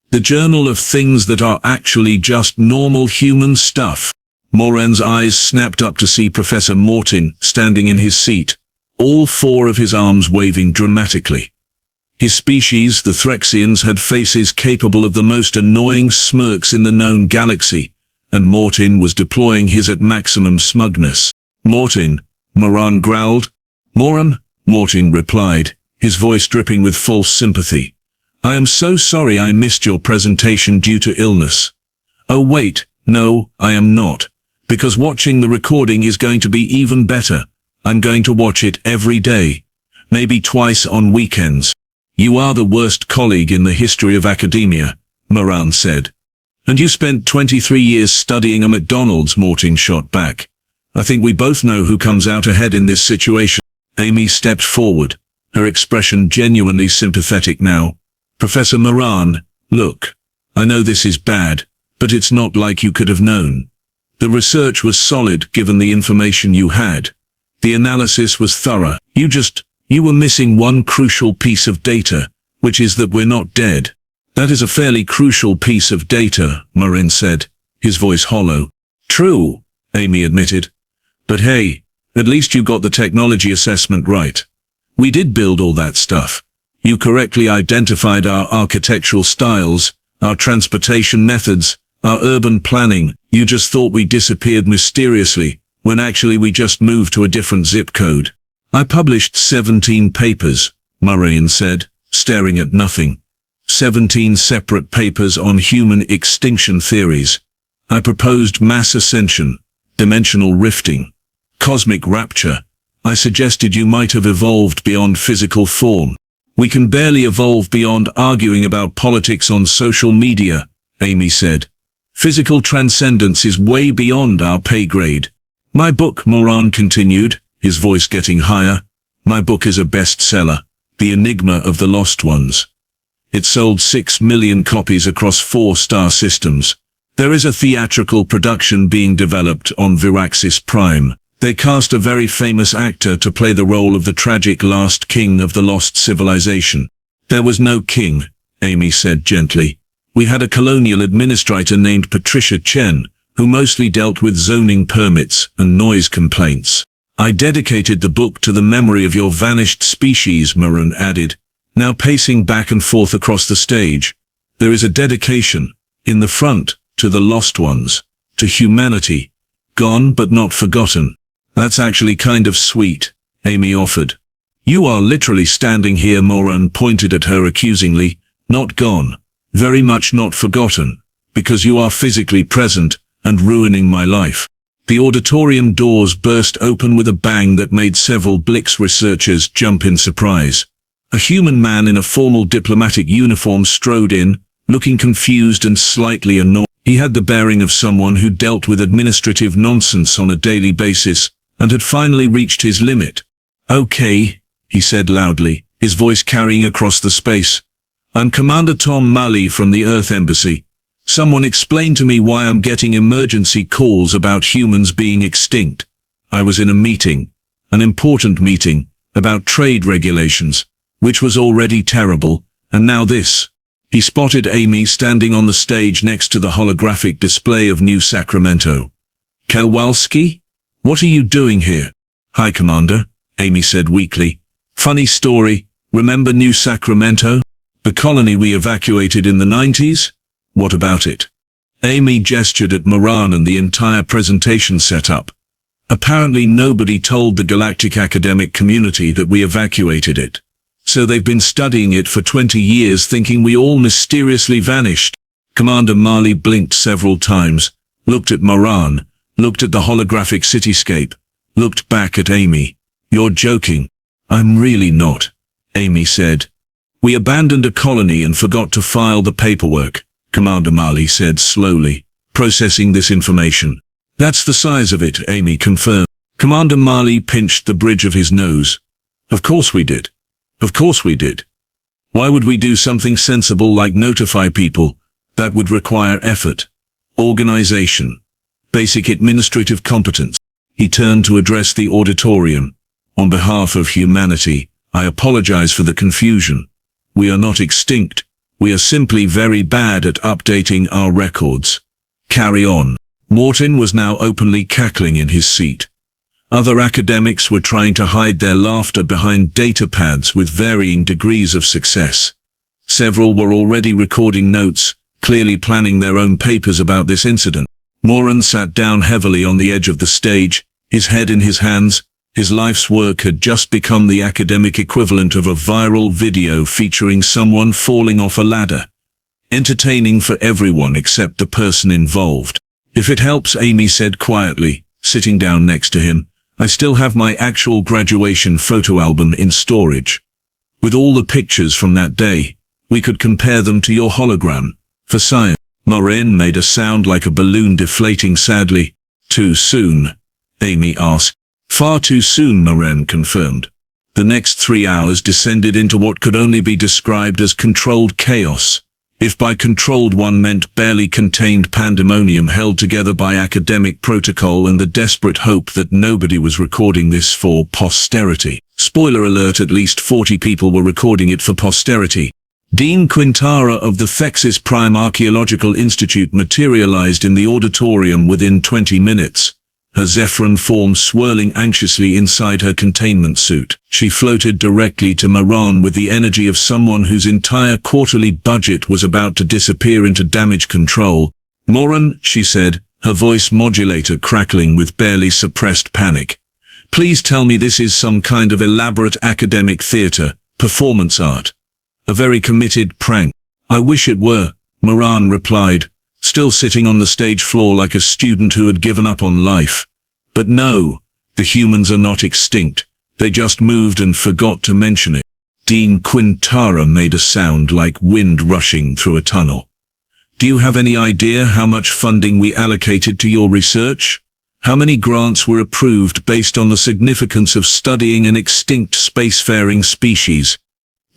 The journal of things that are actually just normal human stuff. Moran's eyes snapped up to see Professor Mortin standing in his seat, all 4 of his arms waving dramatically. His species, the Threxians, had faces capable of the most annoying smirks in the known galaxy, and Mortin was deploying his at maximum smugness. Mortin, Moran growled. Moran, Mortin replied, his voice dripping with false sympathy. I am so sorry I missed your presentation due to illness. Oh wait, no, I am not. Because watching the recording is going to be even better. I'm going to watch it every day. Maybe twice on weekends. You are the worst colleague in the history of academia, Moran said. And you spent 23 years studying a McDonald's, Mortin shot back. I think we both know who comes out ahead in this situation. Amy stepped forward, her expression genuinely sympathetic now. Professor Moran, look, I know this is bad, but it's not like you could have known. The research was solid given the information you had. The analysis was thorough. You were missing one crucial piece of data, which is that we're not dead. That is a fairly crucial piece of data, Moran said, his voice hollow. True, Amy admitted. But hey, at least you got the technology assessment right. We did build all that stuff. You correctly identified our architectural styles, our transportation methods, our urban planning. You just thought we disappeared mysteriously, when actually we just moved to a different zip code. I published 17 papers, Moran said, staring at nothing. 17 separate papers on human extinction theories. I proposed mass ascension, dimensional rifting, cosmic rapture. I suggested you might have evolved beyond physical form. We can barely evolve beyond arguing about politics on social media, Amy said. Physical transcendence is way beyond our pay grade. My book, Moran continued, his voice getting higher. My book is a bestseller, The Enigma of the Lost Ones. It sold 6 million copies across 4 star systems. There is a theatrical production being developed on Viraxis Prime. They cast a very famous actor to play the role of the tragic last king of the lost civilization. There was no king, Amy said gently. We had a colonial administrator named Patricia Chen, who mostly dealt with zoning permits and noise complaints. I dedicated the book to the memory of your vanished species, Moran added, now pacing back and forth across the stage. There is a dedication, in the front, to the lost ones, to humanity, gone but not forgotten. That's actually kind of sweet, Amy offered. You are literally standing here, Moran pointed at her accusingly, not gone, very much not forgotten, because you are physically present and ruining my life. The auditorium doors burst open with a bang that made several Blix researchers jump in surprise. A human man in a formal diplomatic uniform strode in, looking confused and slightly annoyed. He had the bearing of someone who dealt with administrative nonsense on a daily basis, and had finally reached his limit. Okay, he said loudly, his voice carrying across the space. I'm Commander Tom Mully from the Earth Embassy. Someone explain to me why I'm getting emergency calls about humans being extinct. I was in a meeting, an important meeting, about trade regulations, which was already terrible, and now this. He spotted Amy standing on the stage next to the holographic display of New Sacramento. Kowalski? What are you doing here? Hi, Commander, Amy said weakly. Funny story, remember New Sacramento? The colony we evacuated in the 90s? What about it? Amy gestured at Moran and the entire presentation setup. Apparently nobody told the galactic academic community that we evacuated it. So they've been studying it for 20 years thinking we all mysteriously vanished. Commander Mully blinked several times, looked at Moran, looked at the holographic cityscape, looked back at Amy. You're joking. I'm really not, Amy said. We abandoned a colony and forgot to file the paperwork, Commander Mully said slowly, processing this information. That's the size of it, Amy confirmed. Commander Mully pinched the bridge of his nose. Of course we did. Of course we did. Why would we do something sensible like notify people? That would require effort, organization, basic administrative competence. He turned to address the auditorium. On behalf of humanity, I apologize for the confusion. We are not extinct. We are simply very bad at updating our records. Carry on. Morton was now openly cackling in his seat. Other academics were trying to hide their laughter behind data pads with varying degrees of success. Several were already recording notes, clearly planning their own papers about this incident. Moran sat down heavily on the edge of the stage, his head in his hands. His life's work had just become the academic equivalent of a viral video featuring someone falling off a ladder. Entertaining for everyone except the person involved. If it helps, Amy said quietly, sitting down next to him, I still have my actual graduation photo album in storage. With all the pictures from that day, we could compare them to your hologram. For science. Moran made a sound like a balloon deflating sadly. Too soon? Amy asked. Far too soon, Moran confirmed. The next 3 hours descended into what could only be described as controlled chaos. If by controlled one meant barely contained pandemonium held together by academic protocol and the desperate hope that nobody was recording this for posterity. Spoiler alert, at least 40 people were recording it for posterity. Dean Quintara of the Thexis Prime Archaeological Institute materialized in the auditorium within 20 minutes, her Zephyrin form swirling anxiously inside her containment suit. She floated directly to Moran with the energy of someone whose entire quarterly budget was about to disappear into damage control. "Moran," she said, her voice modulator crackling with barely suppressed panic. "Please tell me this is some kind of elaborate academic theater, performance art. A very committed prank." "I wish it were," Moran replied, still sitting on the stage floor like a student who had given up on life. "But no, the humans are not extinct. They just moved and forgot to mention it." Dean Quintara made a sound like wind rushing through a tunnel. "Do you have any idea how much funding we allocated to your research? How many grants were approved based on the significance of studying an extinct spacefaring species?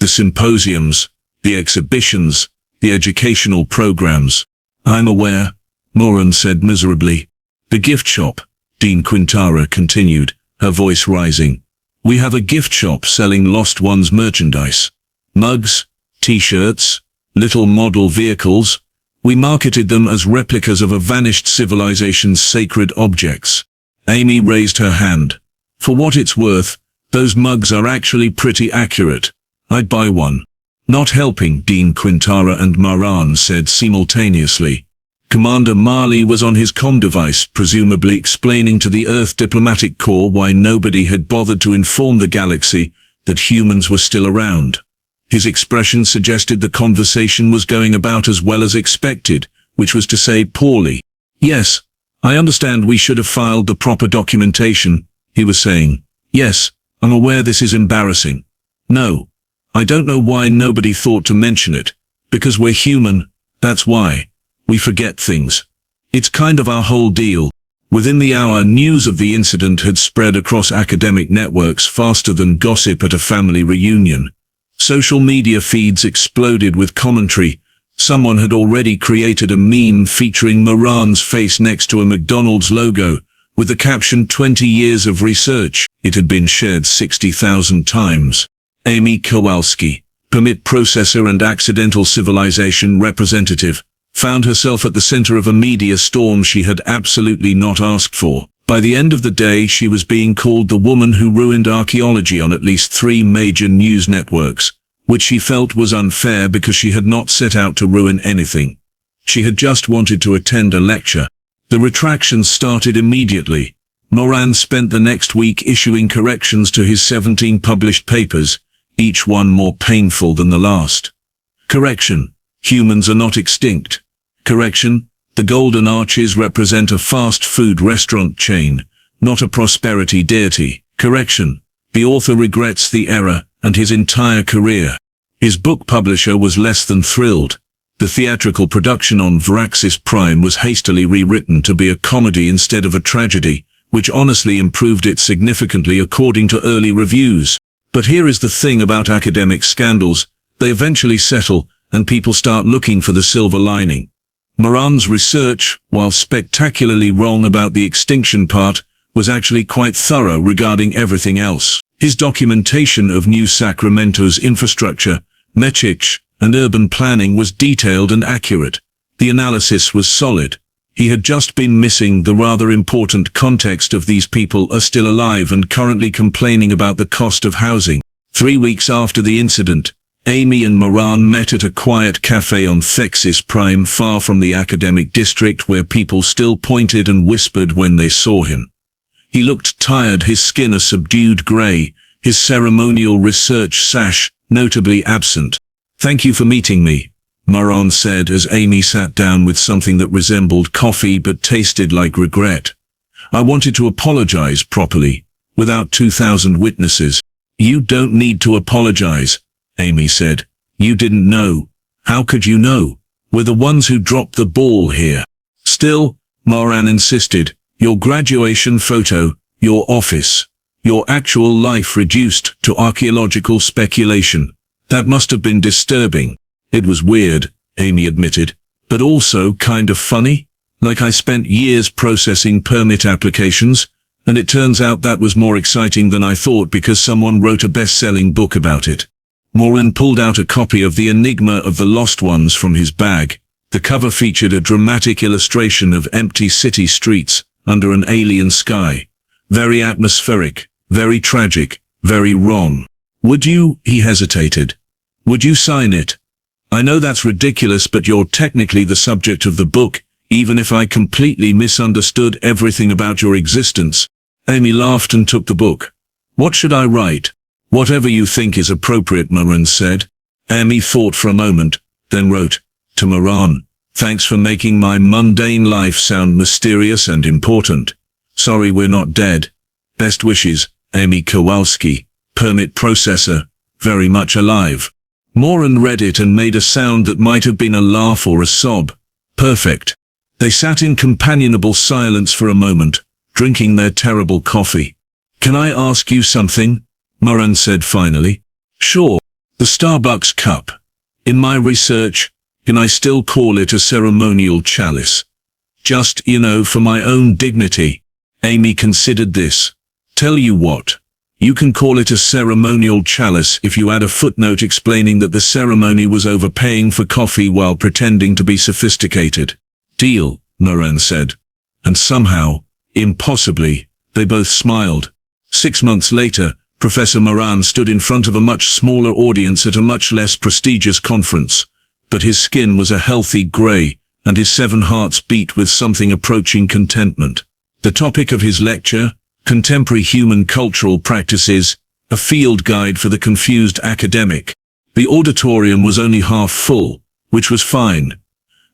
The symposiums, the exhibitions, the educational programs." "I'm aware," Moran said miserably. "The gift shop," Dean Quintara continued, her voice rising. "We have a gift shop selling Lost Ones merchandise. Mugs, t-shirts, little model vehicles. We marketed them as replicas of a vanished civilization's sacred objects." Amy raised her hand. "For what it's worth, those mugs are actually pretty accurate. I'd buy one." Not helping, Dean Quintara and Moran said simultaneously. Commander Marley was on his comm device, presumably explaining to the Earth Diplomatic Corps why nobody had bothered to inform the galaxy that humans were still around. His expression suggested the conversation was going about as well as expected, which was to say poorly. "Yes, I understand we should have filed the proper documentation," he was saying. "Yes, I'm aware this is embarrassing. No, I don't know why nobody thought to mention it. Because we're human, that's why. We forget things. It's kind of our whole deal." Within the hour, news of the incident had spread across academic networks faster than gossip at a family reunion. Social media feeds exploded with commentary. Someone had already created a meme featuring Moran's face next to a McDonald's logo, with the caption 20 years of research. It had been shared 60,000 times. Amy Kowalski, permit processor and accidental civilization representative, found herself at the center of a media storm she had absolutely not asked for. By the end of the day, she was being called the woman who ruined archaeology on at least 3 major news networks, which she felt was unfair because she had not set out to ruin anything. She had just wanted to attend a lecture. The retractions started immediately. Moran spent the next week issuing corrections to his 17 published papers, each one more painful than the last. Correction: humans are not extinct. Correction: the Golden Arches represent a fast food restaurant chain, not a prosperity deity. Correction: the author regrets the error and his entire career. His book publisher was less than thrilled. The theatrical production on Thexis Prime was hastily rewritten to be a comedy instead of a tragedy, which honestly improved it significantly according to early reviews. But here is the thing about academic scandals: they eventually settle, and people start looking for the silver lining. Moran's research, while spectacularly wrong about the extinction part, was actually quite thorough regarding everything else. His documentation of New Sacramento's infrastructure, metrics, and urban planning was detailed and accurate. The analysis was solid. He had just been missing the rather important context of these people are still alive and currently complaining about the cost of housing. 3 weeks after the incident, Amy and Moran met at a quiet cafe on Thexis Prime, far from the academic district where people still pointed and whispered when they saw him. He looked tired, his skin a subdued grey, his ceremonial research sash notably absent. "Thank you for meeting me," Moran said as Amy sat down with something that resembled coffee but tasted like regret. "I wanted to apologize properly, without 2,000 witnesses." "You don't need to apologize," Amy said. "You didn't know. How could you know? We're the ones who dropped the ball here." "Still," Moran insisted, "your graduation photo, your office, your actual life reduced to archaeological speculation. That must have been disturbing." "It was weird," Amy admitted, "but also kind of funny. Like I spent years processing permit applications, and it turns out that was more exciting than I thought because someone wrote a best-selling book about it." Moran pulled out a copy of The Enigma of the Lost Ones from his bag. The cover featured a dramatic illustration of empty city streets under an alien sky. Very atmospheric, very tragic, very wrong. Would you, he hesitated. Would you sign it? I know that's ridiculous, but you're technically the subject of the book, even if I completely misunderstood everything about your existence. Amy laughed and took the book. What should I write? Whatever you think is appropriate, Moran said. Amy thought for a moment, then wrote, To Moran, thanks for making my mundane life sound mysterious and important. Sorry we're not dead. Best wishes, Amy Kowalski, permit processor, very much alive. Moran read it and made a sound that might have been a laugh or a sob. Perfect. They sat in companionable silence for a moment, drinking their terrible coffee. Can I ask you something? Moran said finally. Sure. The Starbucks cup. In my research, can I still call it a ceremonial chalice? Just, for my own dignity. Amy considered this. Tell you what. You can call it a ceremonial chalice if you add a footnote explaining that the ceremony was overpaying for coffee while pretending to be sophisticated. Deal, Moran said. And somehow, impossibly, they both smiled. 6 months later, Professor Moran stood in front of a much smaller audience at a much less prestigious conference, but his skin was a healthy grey, and his 7 hearts beat with something approaching contentment. The topic of his lecture, Contemporary Human Cultural Practices, a field guide for the confused academic. The auditorium was only half full, which was fine.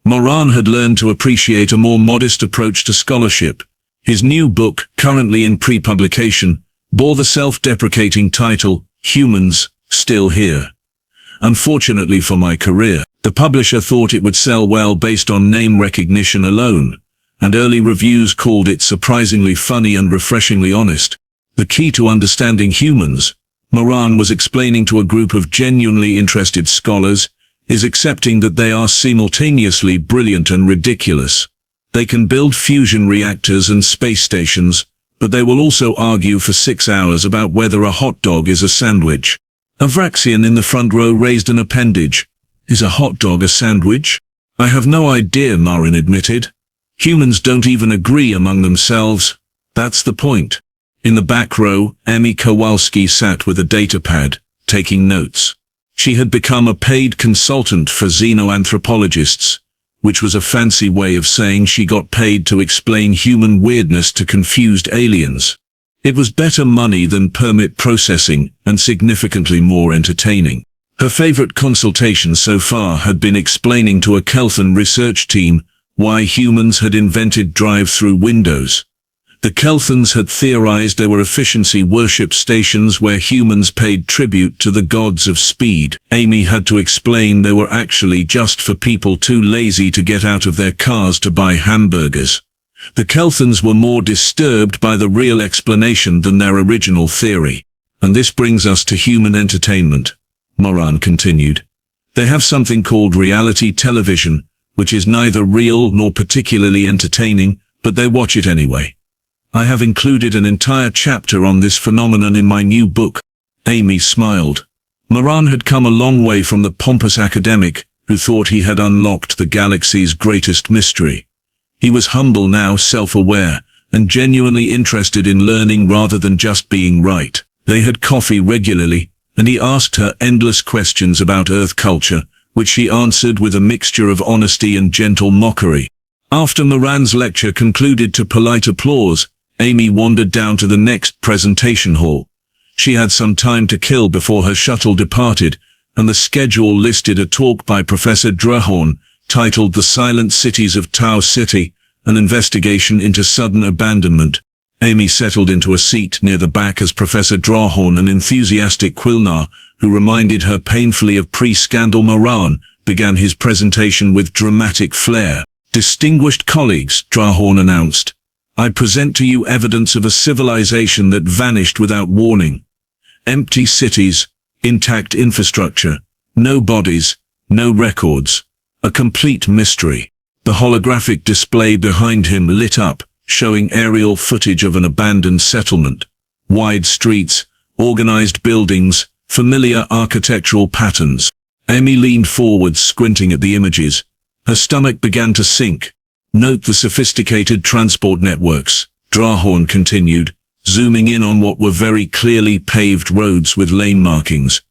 Moran had learned to appreciate a more modest approach to scholarship. His new book, currently in pre-publication, bore the self-deprecating title, Humans, Still Here. Unfortunately for my career, the publisher thought it would sell well based on name recognition alone, and early reviews called it surprisingly funny and refreshingly honest. The key to understanding humans, Moran was explaining to a group of genuinely interested scholars, is accepting that they are simultaneously brilliant and ridiculous. They can build fusion reactors and space stations, but they will also argue for 6 hours about whether a hot dog is a sandwich. A Vraxian in the front row raised an appendage. Is a hot dog a sandwich? I have no idea, Moran admitted. Humans don't even agree among themselves. That's the point. In the back row, Amy Kowalski sat with a datapad, taking notes. She had become a paid consultant for xenoanthropologists, which was a fancy way of saying she got paid to explain human weirdness to confused aliens. It was better money than permit processing and significantly more entertaining. Her favorite consultation so far had been explaining to a Kelthan research team why humans had invented drive-through windows. The Kelthans had theorized there were efficiency worship stations where humans paid tribute to the gods of speed. Amy had to explain they were actually just for people too lazy to get out of their cars to buy hamburgers. The Kelthans were more disturbed by the real explanation than their original theory. And this brings us to human entertainment, Moran continued. They have something called reality television, which is neither real nor particularly entertaining, but they watch it anyway. I have included an entire chapter on this phenomenon in my new book. Amy smiled. Moran had come a long way from the pompous academic who thought he had unlocked the galaxy's greatest mystery. He was humble now, self-aware, and genuinely interested in learning rather than just being right. They had coffee regularly, and he asked her endless questions about Earth culture, which she answered with a mixture of honesty and gentle mockery. After Moran's lecture concluded to polite applause, Amy wandered down to the next presentation hall. She had some time to kill before her shuttle departed, and the schedule listed a talk by Professor Drahorn, titled The Silent Cities of Tau City, an investigation into sudden abandonment. Amy settled into a seat near the back as Professor Drahorn, an enthusiastic Quilnar, who reminded her painfully of pre-scandal Moran, began his presentation with dramatic flair. Distinguished colleagues, Drahorn announced, I present to you evidence of a civilization that vanished without warning. Empty cities, intact infrastructure, no bodies, no records. A complete mystery. The holographic display behind him lit up, showing aerial footage of an abandoned settlement. Wide streets, organized buildings, familiar architectural patterns. Amy leaned forward, squinting at the images. Her stomach began to sink. Note the sophisticated transport networks, Drahorn continued, zooming in on what were very clearly paved roads with lane markings.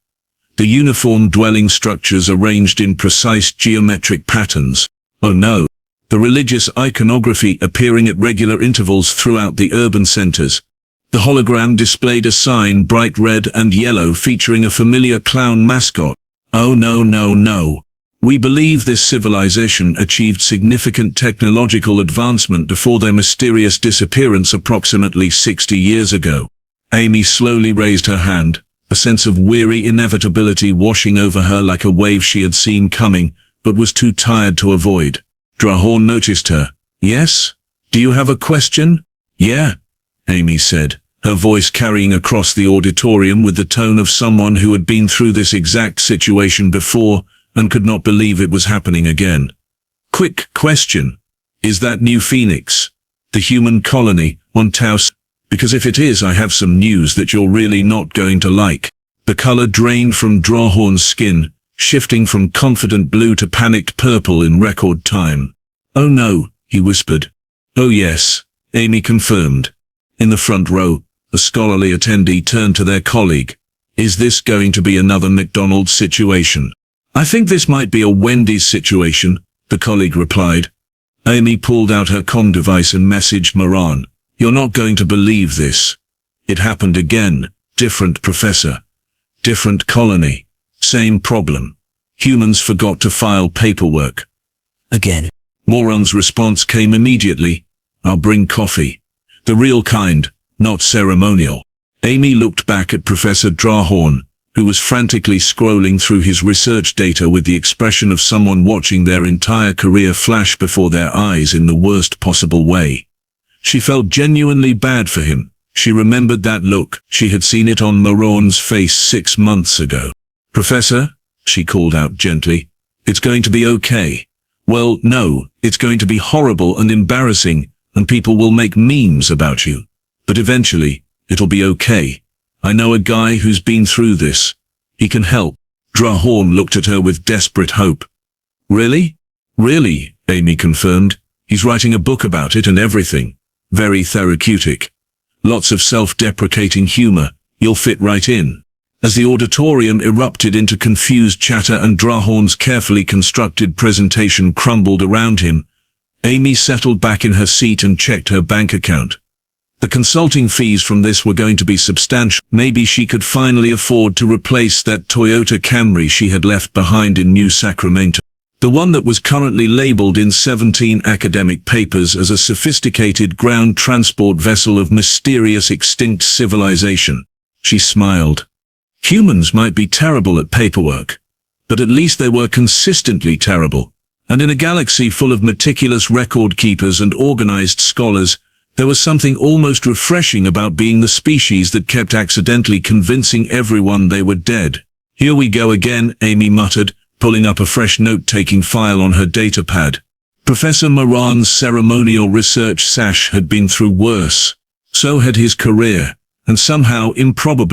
The uniform dwelling structures arranged in precise geometric patterns. Oh no! The religious iconography appearing at regular intervals throughout the urban centers. The hologram displayed a sign, bright red and yellow, featuring a familiar clown mascot. Oh no, no, no. We believe this civilization achieved significant technological advancement before their mysterious disappearance approximately 60 years ago. Amy slowly raised her hand, a sense of weary inevitability washing over her like a wave she had seen coming, but was too tired to avoid. Drahorn noticed her. Yes? Do you have a question? Yeah, Amy said, her voice carrying across the auditorium with the tone of someone who had been through this exact situation before and could not believe it was happening again. Quick question. Is that New Phoenix, the human colony, on Taos? Because if it is, I have some news that you're really not going to like. The color drained from Drahorn's skin, shifting from confident blue to panicked purple in record time. Oh no, he whispered. Oh yes, Amy confirmed. In the front row, a scholarly attendee turned to their colleague. Is this going to be another McDonald situation? I think this might be a Wendy's situation, the colleague replied. Amy pulled out her comm device and messaged Moran. You're not going to believe this. It happened again. Different professor. Different colony. Same problem. Humans forgot to file paperwork. Again. Moran's response came immediately. I'll bring coffee. The real kind, not ceremonial. Amy looked back at Professor Drahorn, who was frantically scrolling through his research data with the expression of someone watching their entire career flash before their eyes in the worst possible way. She felt genuinely bad for him. She remembered that look. She had seen it on Moran's face 6 months ago. Professor, she called out gently, it's going to be okay. Well, no, it's going to be horrible and embarrassing, and people will make memes about you. But eventually, it'll be okay. I know a guy who's been through this. He can help. Drahorn looked at her with desperate hope. Really? Really, Amy confirmed. He's writing a book about it and everything. Very therapeutic. Lots of self-deprecating humor. You'll fit right in. As the auditorium erupted into confused chatter and Drahorn's carefully constructed presentation crumbled around him, Amy settled back in her seat and checked her bank account. The consulting fees from this were going to be substantial. Maybe she could finally afford to replace that Toyota Camry she had left behind in New Sacramento. The one that was currently labeled in 17 academic papers as a sophisticated ground transport vessel of mysterious extinct civilization. She smiled. Humans might be terrible at paperwork, but at least they were consistently terrible. And in a galaxy full of meticulous record keepers and organized scholars, there was something almost refreshing about being the species that kept accidentally convincing everyone they were dead. Here we go again, Amy muttered, pulling up a fresh note-taking file on her datapad. Professor Moran's ceremonial research sash had been through worse. So had his career, and somehow, improbably,